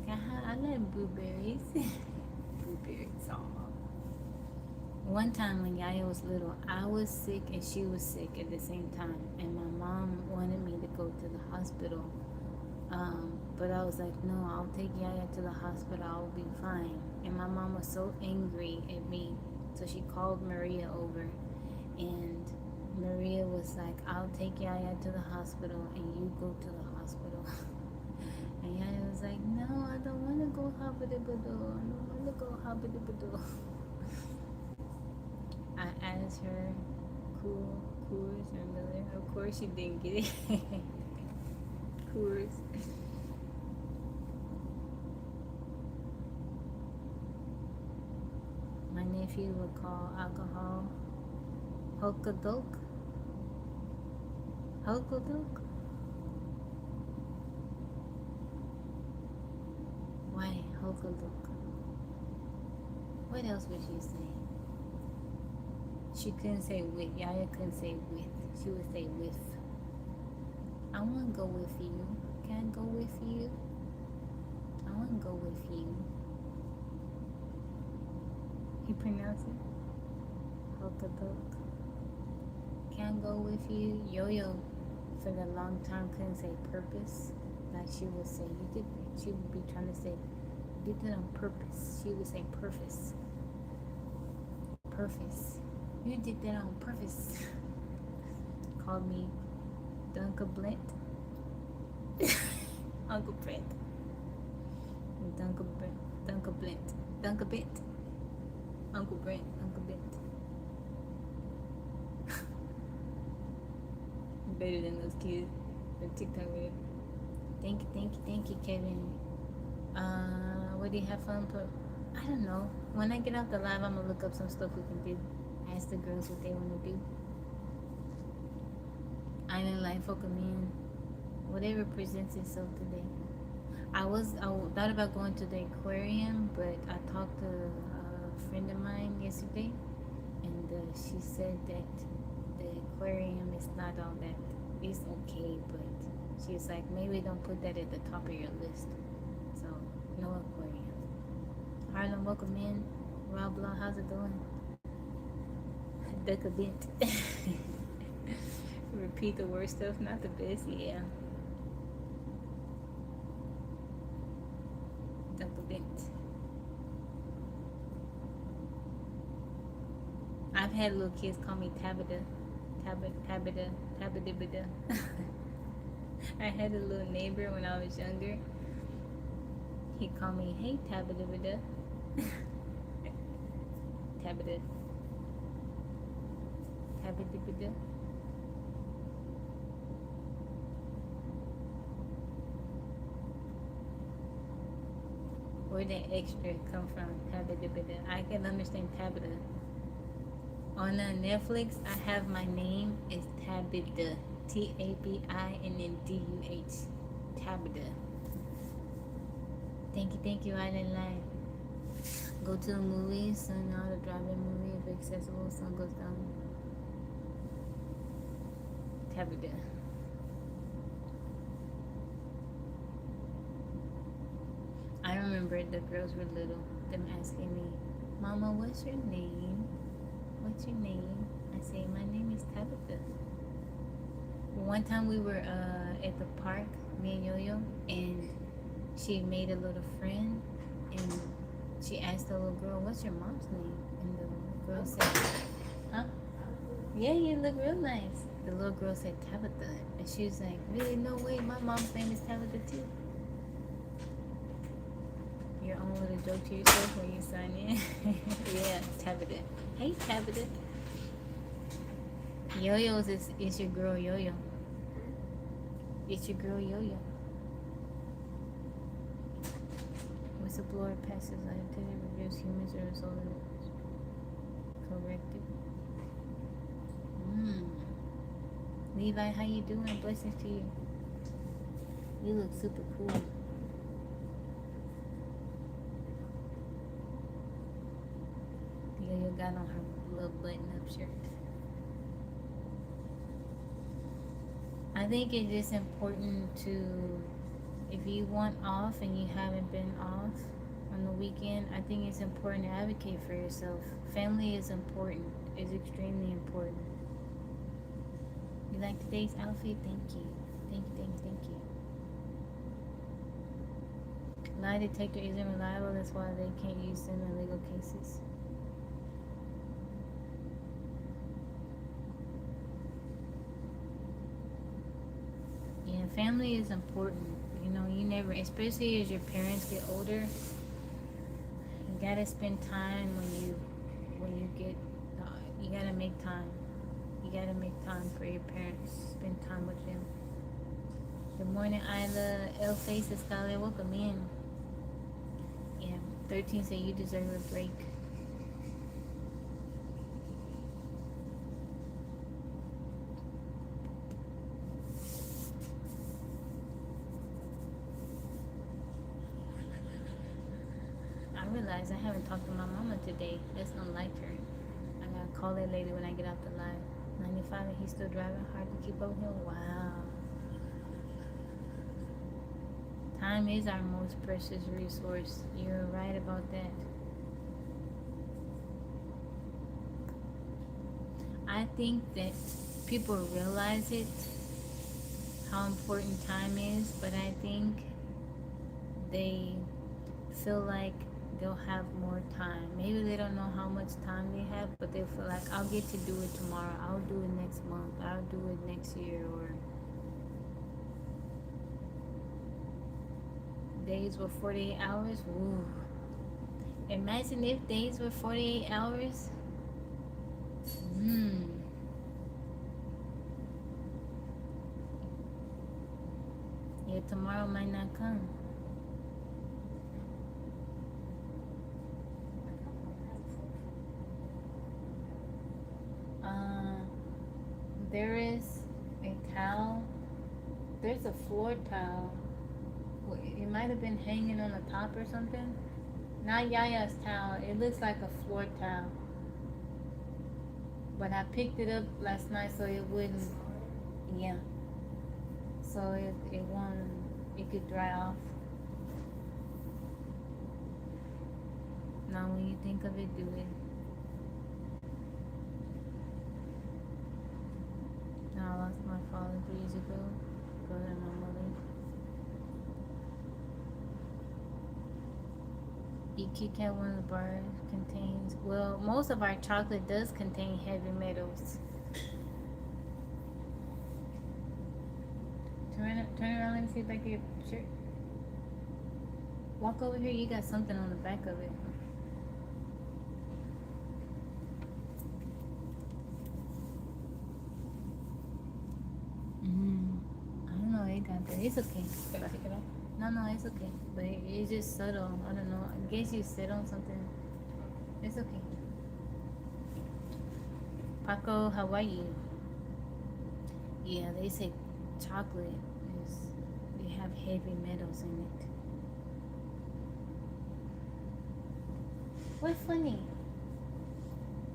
I like blueberries. Blueberries. Aw. One time when Yaya was little, I was sick and she was sick at the same time, and my mom wanted me to go to the hospital. But I was like, no, I'll take Yaya to the hospital. I'll be fine. And my mom was so angry at me, so she called Maria over, and Maria was like, I'll take Yaya to the hospital and you go to the hospital. And Yaya was like, no, I don't want to go hospital. I don't want to go hospital. I asked her, Coors or Miller. Of course she didn't get it. Coors. My nephew would call alcohol Hokadoke. Hokadoke? Why Hokadoke? What else would she say? She couldn't say with. Yaya couldn't say with. She would say with. I want to go with you. Can I go with you? I want to go with you. He pronounced it Hokadoke. Can I go with you? Yo-Yo for the long time couldn't say purpose. Like she would say, she would be trying to say, you did it on purpose. She would say purpose. Purpose. You did that on purpose. Called me Dunka Blint. Uncle Brent. Dunka Blint. Dunka Bent. Uncle Brent. Uncle Bent. Better than those kids. The TikTok video. Thank you, Kevin. What do you have fun? I don't know. When I get off the live, I'm gonna look up some stuff we can do. Ask the girls what they want to do. Island life, men. Whatever presents itself today. I thought about going to the aquarium, but I talked to a friend of mine yesterday, and she said that the aquarium is not all that. It's okay, but she's like, maybe don't put that at the top of your list. So no aquarium. Harlem, welcome in. Rob Law, how's it going? Decadent. Repeat the worst stuff, not the best, yeah. Decadent. I've had little kids call me Tabitha. Tabitha. I had a little neighbor when I was younger. He called me, hey Tabitha. Tabitha. Where did extra come from? Tabitha. I can understand Tabitha. On Netflix, I have my name is Tabitha. Tabi and then Duh. Tabitha. Thank you, Island Life. Go to the movies, sun out, a drive-in movie, if accessible, sun goes down. Tabitha. I remember the girls were little, them asking me, Mama, what's your name? What's your name? I say, my name is Tabitha. One time we were at the park, me and Yo-Yo, and she made a little friend, and she asked the little girl, what's your mom's name? And the girl said, huh? Yeah, you look real nice. The little girl said Tabitha, and she was like, really? No way, my mom's name is Tabitha too. Your own little joke to yourself when you sign in. Yeah, Tabitha. Hey, Tabitha. Yo-Yo's is your girl Yo-Yo. It's your girl Yo-Yo. Whistleblower passes life to reduce humans or result corrected. Levi, how you doing? Blessings to you. You look super cool. Yo-Yo got on her little button-up shirt. I think it is important to, if you want off and you haven't been off on the weekend, I think it's important to advocate for yourself. Family is important. It's extremely important. You like today's outfit? Thank you. Thank you. Lie detector isn't reliable. That's why they can't use them in legal cases. Yeah, family is important. You know, you never, especially as your parents get older, you gotta spend time when you get, you gotta make time. You gotta make time for your parents. Spend time with them. Good morning, Isla. El Face and Skylar, welcome in. Yeah, 13 said you deserve a break. I realized I haven't talked to my mama today. That's unlike her. I gotta call that lady when I get off the live. 95 and he's still driving hard to keep up with him. Wow. Time is our most precious resource. You're right about that. I think that people realize it, how important time is, but I think they feel like they'll have more time. Maybe they don't know how much time they have, but they feel like I'll get to do it tomorrow. I'll do it next month. I'll do it next year. Or days were 48 hours. Ooh. Imagine if days were 48 hours. Yeah, tomorrow might not come. There is a towel. There's a floor towel. It might have been hanging on the top or something. Not Yaya's towel. It looks like a floor towel. But I picked it up last night so it wouldn't. Yeah. So it won't. It could dry off. Now when you think of it, do it. Now I lost my father 3 years ago. Brother and my mother. Eat Kit Kat, one of the bars contains, well, most of our chocolate does contain heavy metals. Turn around, let me see if I can get your shirt. Walk over here, you got something on the back of it. I don't know, it got there. It's okay. Can I take it off? No, it's okay. But it's just subtle. I don't know. I guess you sit on something. It's okay. Paco, Hawaii. Yeah, they say chocolate is, it have heavy metals in it. What's funny?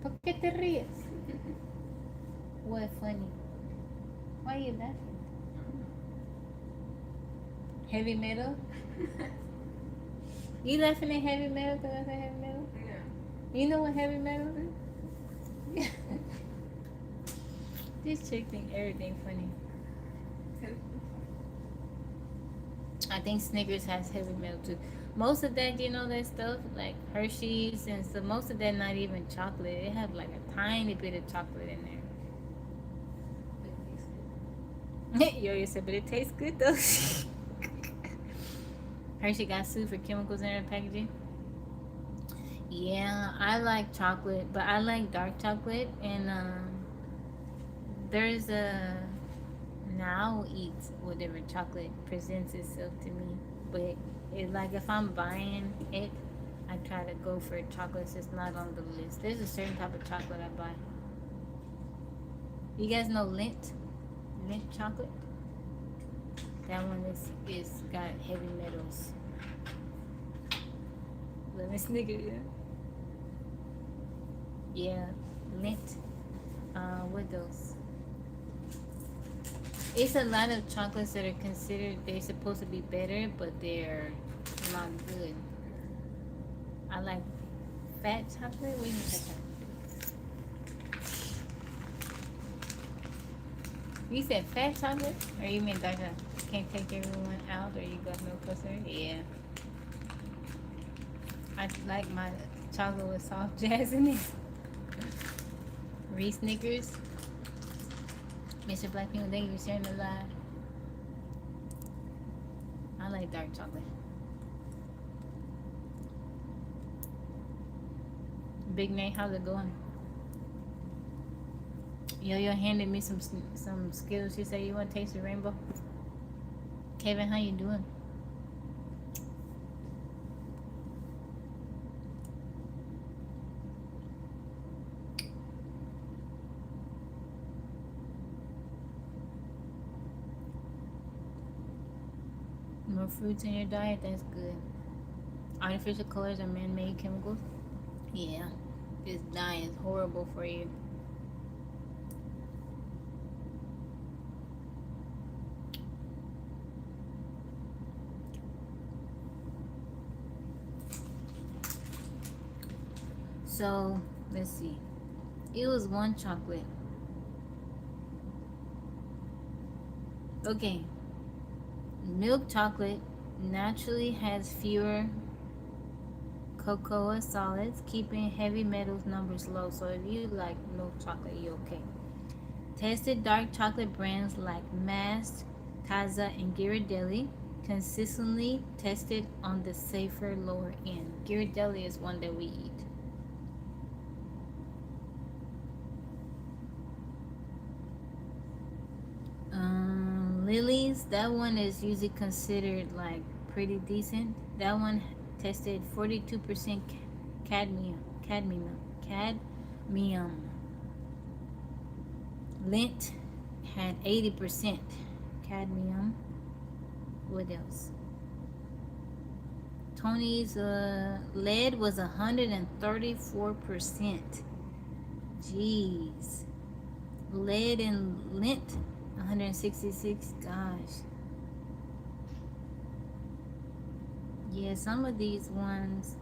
¿Por qué te ríes? What funny? Why are you laughing? Heavy metal? You laughing at heavy metal because I said heavy metal? Yeah. You know what heavy metal is? This chick think everything funny. I think Snickers has heavy metal too. Most of that, you know, that stuff like Hershey's and so most of that not even chocolate. It have like a tiny bit of chocolate in there. Yo, you said, but it tastes good though. Hershey got sued for chemicals in their packaging. Yeah, I like chocolate, but I like dark chocolate, and there's a now eats whatever chocolate presents itself to me, but it like if I'm buying it, I try to go for chocolates that's not on the list. There's a certain type of chocolate I buy. You guys know Lindt chocolate? That one is got heavy metals. Let me Snickers, yeah, Lindt. What those? It's a lot of chocolates that are considered they're supposed to be better, but they're not good. I like fat chocolate. What do you mean fat chocolate? You said fat chocolate, or you mean dark chocolate? Can't take everyone out, or you got no customer? Yeah. I like my chocolate with soft jazz in it. Reese Snickers. Mr. Black People, thank you for sharing the live. I like dark chocolate. Big Nate, how's it going? Yo handed me some Skittles. She said, you want to taste the rainbow? Kevin, how you doing? More fruits in your diet, that's good. Artificial colors are man-made chemicals. Yeah, this dye is horrible for you. So, let's see. It was one chocolate. Okay. Milk chocolate naturally has fewer cocoa solids, keeping heavy metals numbers low. So if you like milk chocolate, you're okay. Tested dark chocolate brands like Mast, Taza, and Ghirardelli consistently tested on the safer lower end. Ghirardelli is one that we eat. Lily's, that one is usually considered like pretty decent. That one tested 42% cadmium. Lindt had 80% cadmium. What else? Tony's lead was 134%. Jeez. Lead and Lindt 166. Gosh. Yeah, some of these ones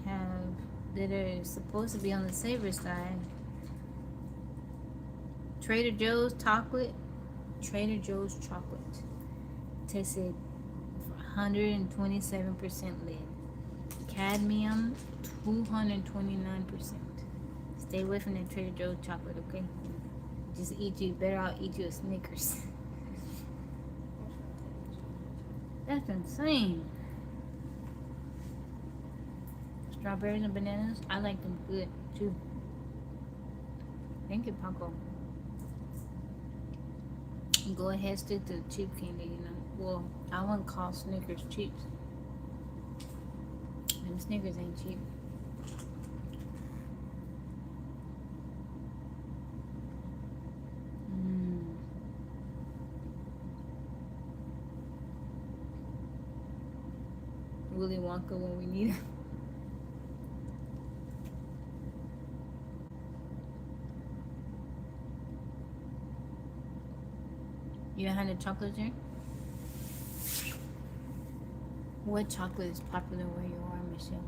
have that are supposed to be on the safer side. Trader Joe's chocolate tested 127% lead. Cadmium 229%. Stay away from that Trader Joe's chocolate, okay? Just I'll eat you a Snickers. That's insane. Strawberries and bananas, I like them good too. Thank you, Paco. Go ahead, stick to the cheap candy, you know. Well, I wouldn't call Snickers cheap. And Snickers ain't cheap. Willy Wonka when we need him. You had a chocolate drink? What chocolate is popular where you are, Michelle?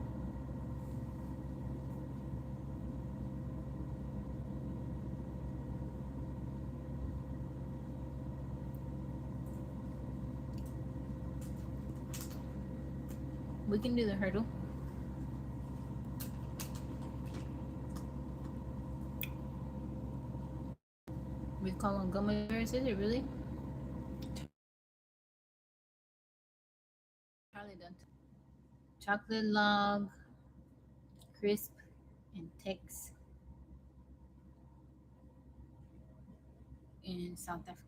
We can do the hurdle. We call them gummy bears, is it really? Charlie done. Chocolate log, crisp, and Tex in South Africa.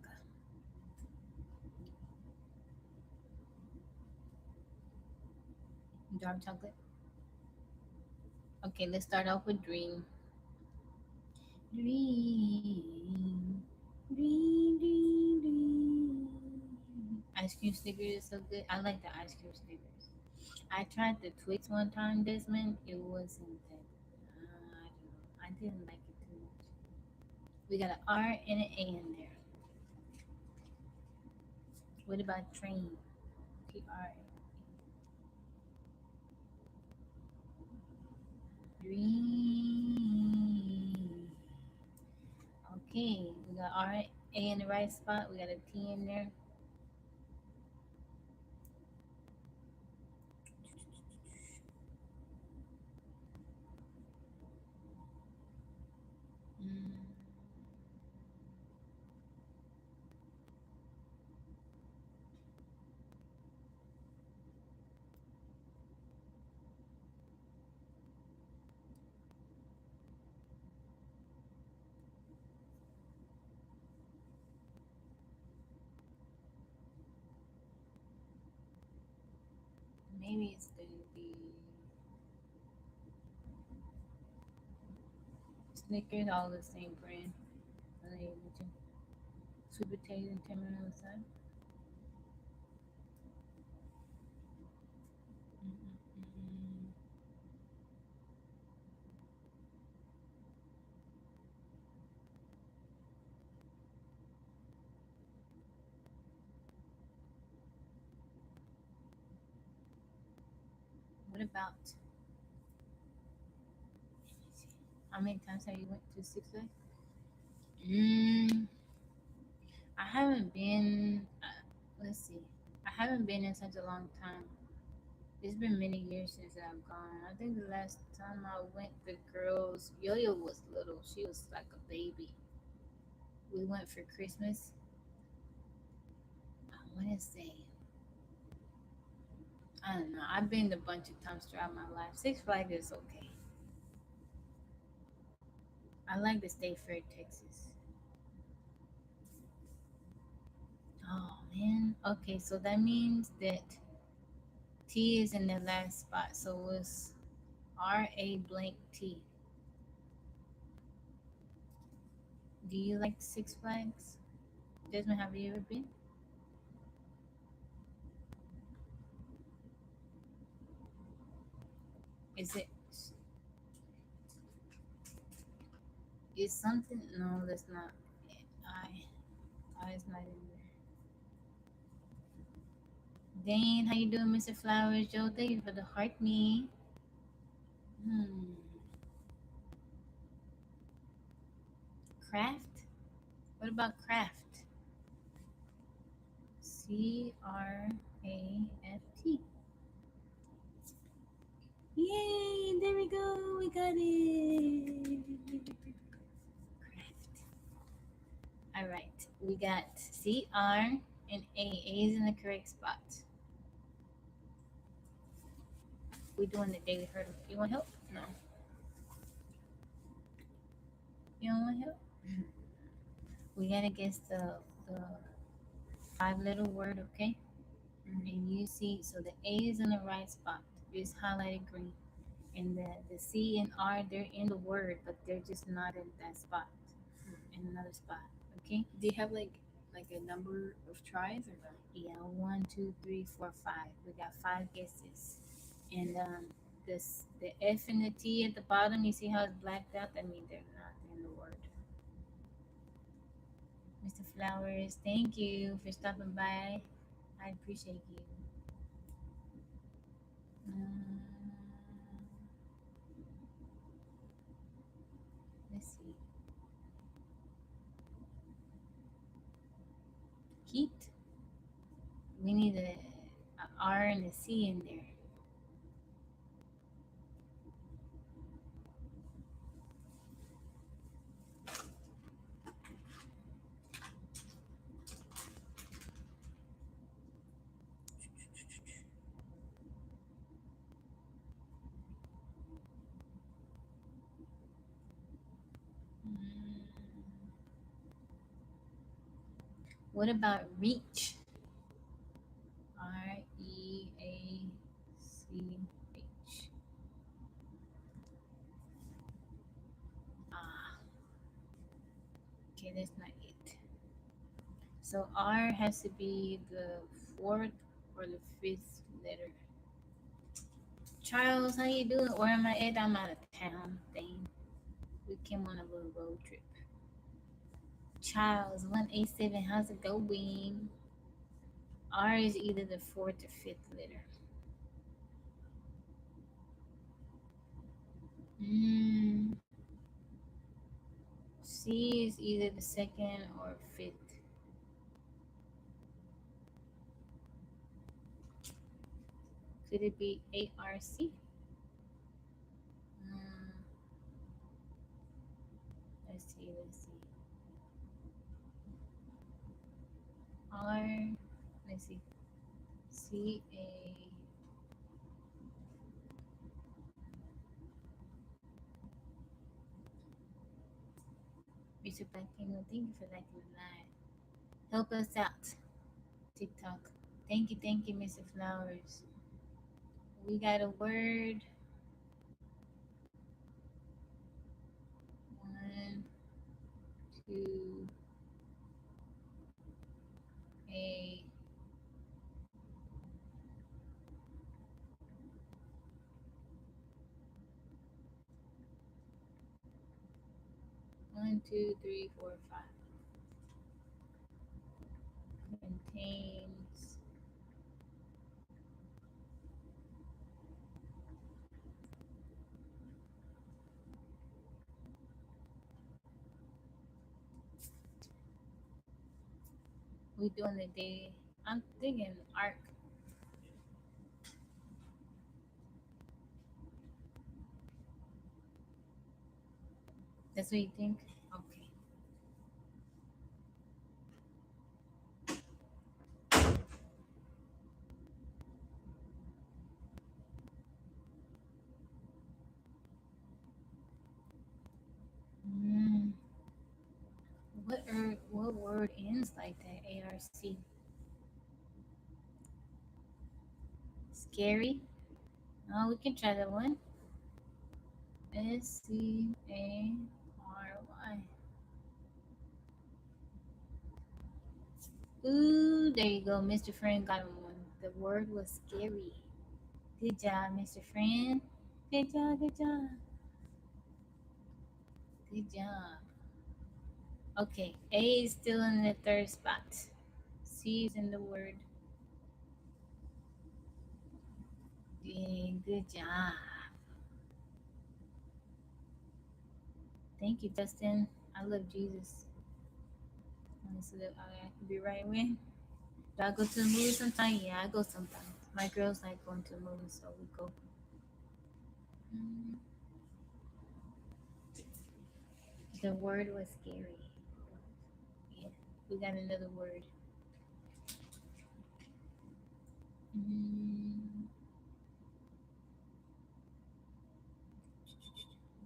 Dark chocolate. Okay, let's start off with dream. Dream. Dream, dream, dream. Ice cream Snickers is so good. I like the ice cream Snickers. I tried the Twix one time, Desmond. It wasn't that. I don't know. I didn't like it too much. We got an R and an A in there. What about train? TR. Dream. Okay, we got R, A in the right spot. We got a T in there. Mm, maybe it's going to be Snickers, all the same brand. Related to sweet potato and terminal side. Mm-mm-mm. What about? How many times have you went to Six Flags? Mm, I haven't been. Let's see. I haven't been in such a long time. It's been many years since I've gone. I think the last time I went, the girls, Yo-Yo was little. She was like a baby. We went for Christmas. I want to say, I don't know. I've been a bunch of times throughout my life. Six Flags is okay. I like the State Fair, Texas. Oh man. Okay, so that means that T is in the last spot. So it's R A blank T. Do you like Six Flags? Desmond, have you ever been? Is it? Is something? No, that's not. I. I is not in there. Dane, how you doing, Mr. Flowers? Joe, thank you for the heart me. Hmm. Craft? What about craft? Craft. Yay! There we go. We got it. Craft. All right. We got CR and A. A is in the correct spot. We're doing the daily hurdle. You want help? No. You don't want help? We gotta guess the five-letter word, okay? And you see, so the A is in the right spot. It's highlighted green. And the C and R, they're in the word, but they're just not in that spot. In another spot, okay? Do you have like like a number of tries or no? Yeah, 1, 2, 3, 4, 5. We got 5 guesses. And the F and the T at the bottom, you see how it's blacked out? That means they're not in the word. Mr. Flowers, thank you for stopping by. I appreciate you. Um, let's see. Heat. We need a R and a C in there. Mm, what about reach? REACH. Ah, okay, that's not it. So R has to be the fourth or the fifth letter. Charles, how you doing? Where am I at? I'm out of town. Thing. We came on a little road trip. Charles, 187. How's it going? R is either the fourth or fifth letter. Mm, C is either the second or fifth. Could it be ARC? Mm, let's see. Let's see. R. Let's see. CA. Mr. Black Kingdom, thank you for liking the live. Help us out. TikTok. Thank you, Mr. Flowers. We got a word. One, two, a. One, two, three, four, five. Contains. We doing the day. I'm thinking arc. That's what you think? Okay. Mm. What word ends like that? ARC. Scary. Oh, we can try that one. SCARY. Ooh, there you go. Mr. Friend got one. The word was scary. Good job, Mr. Friend. Good job, good job. Good job. Okay, A is still in the third spot. C is in the word. Yeah, good job. Thank you, Justin. I love Jesus. So that I can be right with. Do I go to the movies sometimes? Yeah, I go sometimes. My girls like going to the movies, so we go. Mm, the word was scary. Yeah, we got another word. Mm,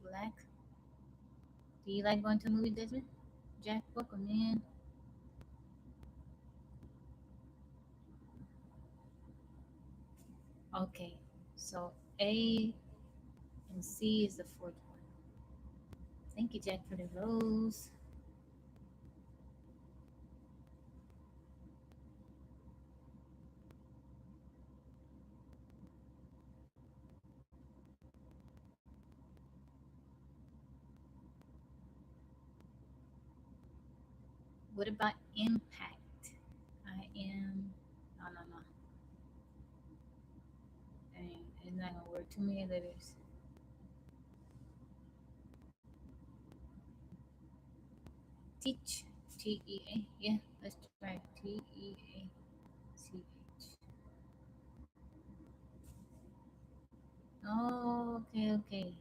black. Do you like going to the movie, Desmond? Jack, welcome in. Okay, so A and C is the fourth one. Thank you, Jack, for the rose. What about impact? I am. No, no, no. Dang, it's not gonna work. Too many letters. Teach. T-E-A. Yeah, let's try it. T-E-A-C-H. Oh, okay, okay.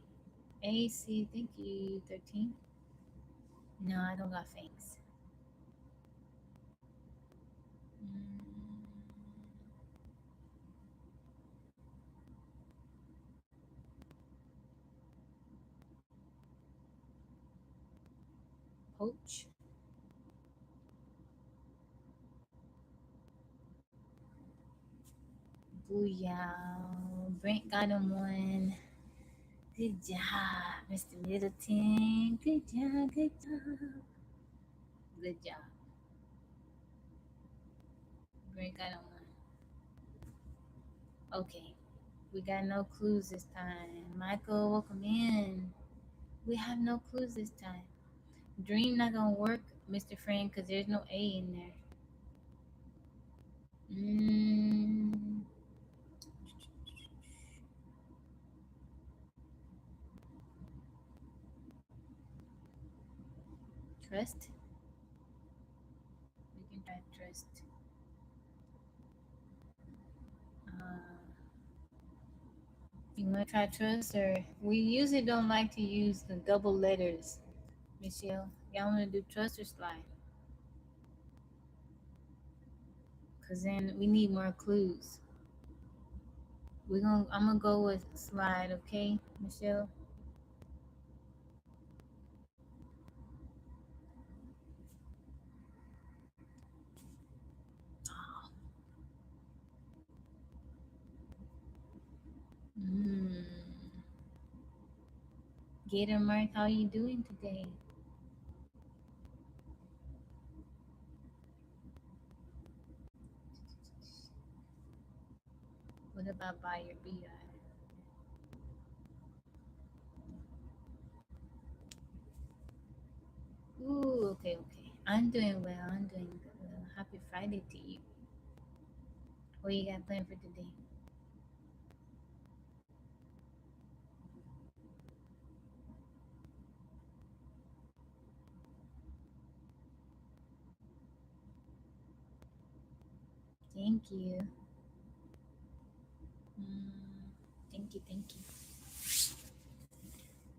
A-C, thank you, 13. No, I don't got fangs. Mm, poach. Booyah. Brent got him one. Good job, Mr. Middleton. Good job, good job. Good job. Brent got him one. Okay. We got no clues this time. Michael, welcome in. We have no clues this time. Dream not gonna work, Mr. Friend, because there's no A in there. Mm, trust. We can try trust. You want to try trust, or we usually don't like to use the double letters, Michelle. Y'all want to do trust or slide? Cause then we need more clues. I'm gonna go with slide, okay, Michelle? Oh. Mm. Gator Mark, how you doing today? What about buyer BI? Ooh, okay, okay. I'm doing well. I'm doing well. Happy Friday to you. What you got planned for today? Thank you. Mm, thank you, thank you.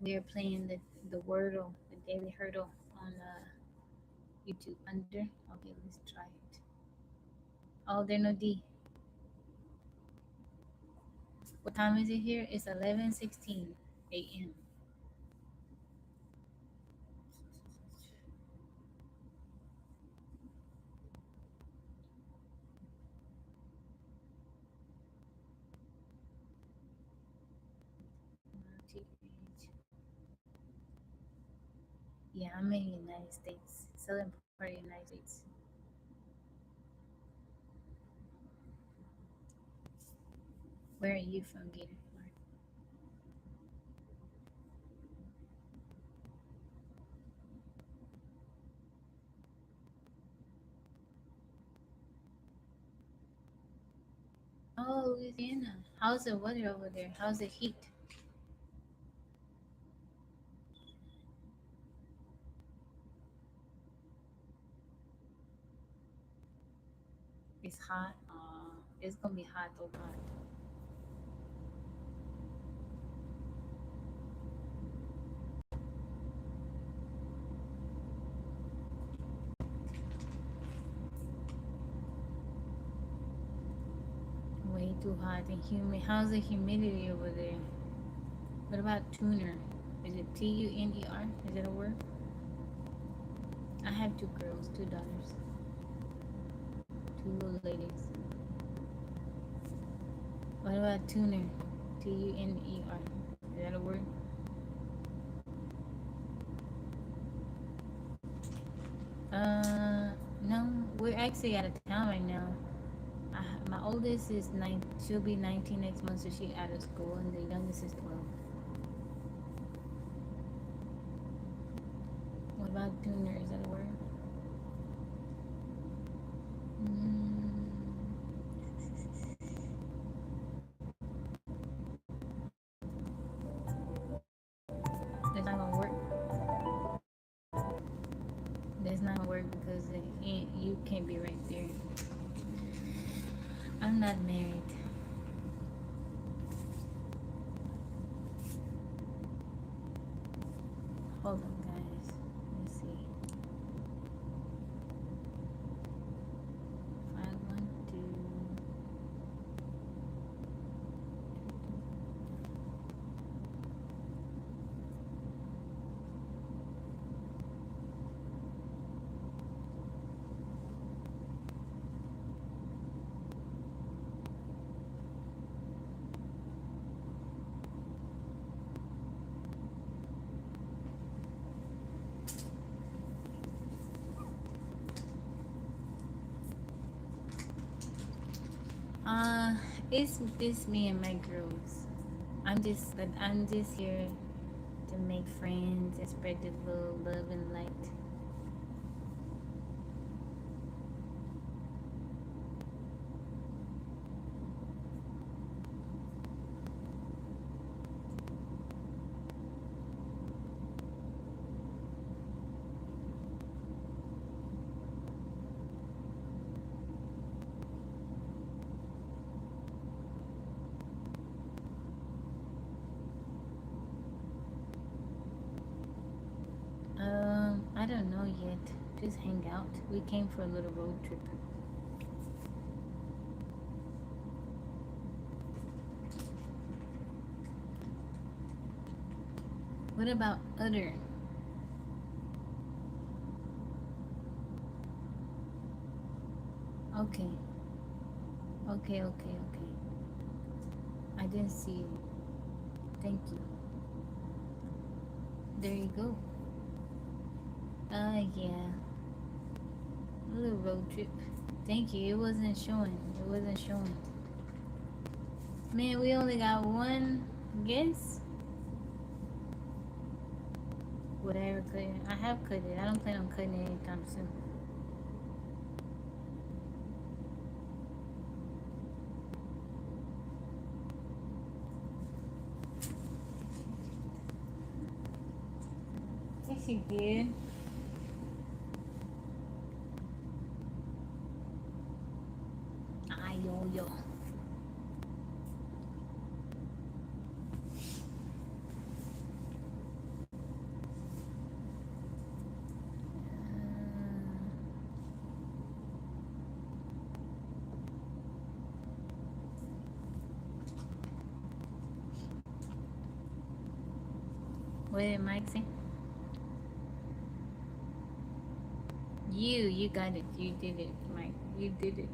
We are playing the Wordle, the Daily Hurdle on YouTube under. Okay, let's try it. Oh, there no D. What time is it here? It's 11:16 a.m. Yeah, I'm in the United States. Southern part of the United States. Where are you from, Gator? Oh, Louisiana. How's the weather over there? How's the heat? It's hot. It's gonna be hot, oh hot. Way too hot and humid. How's the humidity over there? What about tuner? Is it Tuner? Is it a word? I have two girls, two daughters, two little ladies. What about tuner? Tuner. Is that a word? No. We're actually out of town right now. My oldest is 9. She'll be 19 next month, so she's out of school, and the youngest is 12. What about tuner? Is that a word? That's not gonna work. That's not gonna work because you can't be right there. I'm not married. Hold on, guys. Let's see. 512. It's me and my girls. I'm just here to make friends and spread the little love and light. I don't know yet. Just hang out. We came for a little road trip. What about other? Okay. Okay. I didn't see it. Thank you. There you go. Yeah. A little road trip. Thank you. It wasn't showing. It wasn't showing. Man, we only got one guess. Would I ever cut it? I have cut it. I don't plan on cutting it anytime soon. Yes, you did. Yo. What did Mike say? You got it. You did it, Mike. You did it.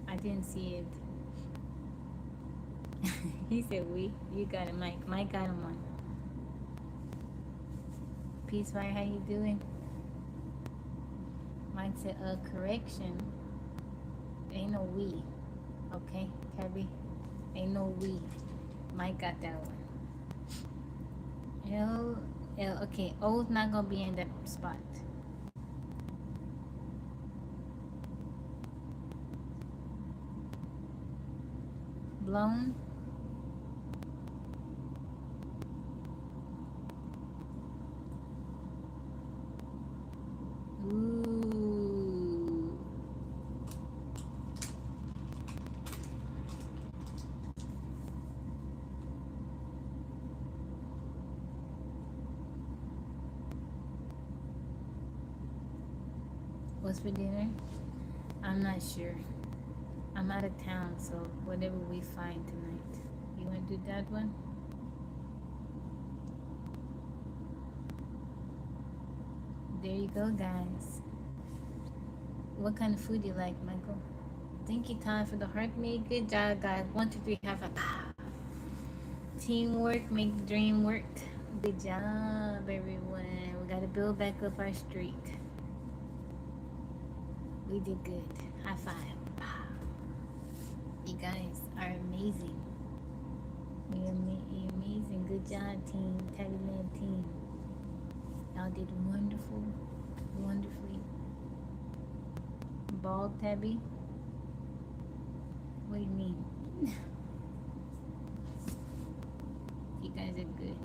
I didn't see it. He said we. You got it, Mike. Mike got him one. Peace Fire, how you doing? Mike said, correction. Ain't no we. Okay, Tabby? Ain't no we. Mike got that one. Okay, O's not gonna be in that spot. Blown. Ooh. What's for dinner? I'm not sure. I'm out of town, so whatever we find tonight. You want to do that one? There you go, guys. What kind of food do you like, Michael? Thank you, Todd, for the heart made. Good job, guys. 1, 2, 3, have a teamwork, make the dream work. Good job, everyone. We gotta build back up our streak. We did good. High five. You guys are amazing. You're amazing. Good job, team. Tabbyland team. Y'all did wonderfully. Bald Tabby. What do you mean? You guys are good.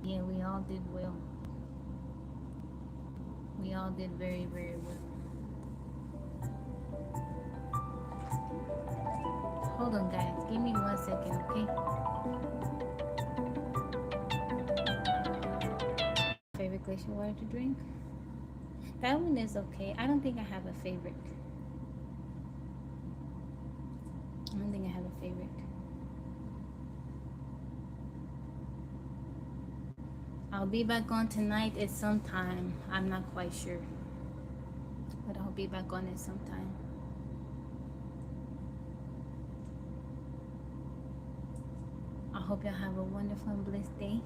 Yeah, we all did well. We all did very, very well. Hold on, guys. Give me 1 second, okay? Favorite glacier water to drink? That one is okay. I don't think I have a favorite. I don't think I have a favorite. I'll be back on tonight at some time. I'm not quite sure. But I'll be back on it sometime. I hope y'all have a wonderful and blessed day.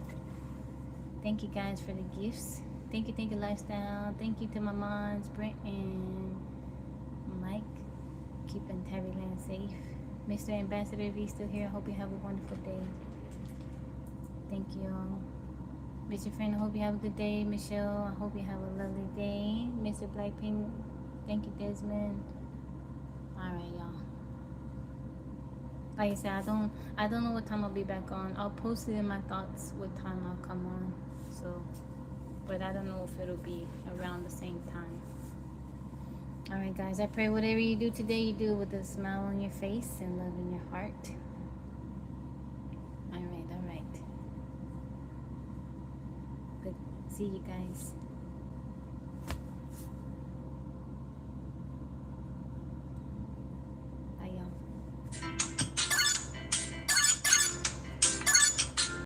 Thank you guys for the gifts. Thank you, Lifestyle. Thank you to my moms, Brent and Mike, keeping Tabbyland safe. Mr. Ambassador, if you're still here, I hope you have a wonderful day. Thank you all. Mr. Friend, I hope you have a good day. Michelle, I hope you have a lovely day. Mr. Blackpink, thank you, Desmond. Alright, y'all. Like I said, I don't know what time I'll be back on. I'll post it in my thoughts what time I'll come on. So, but I don't know if it'll be around the same time. Alright guys, I pray whatever you do today, you do it with a smile on your face and love in your heart. Alright. Good. See you guys.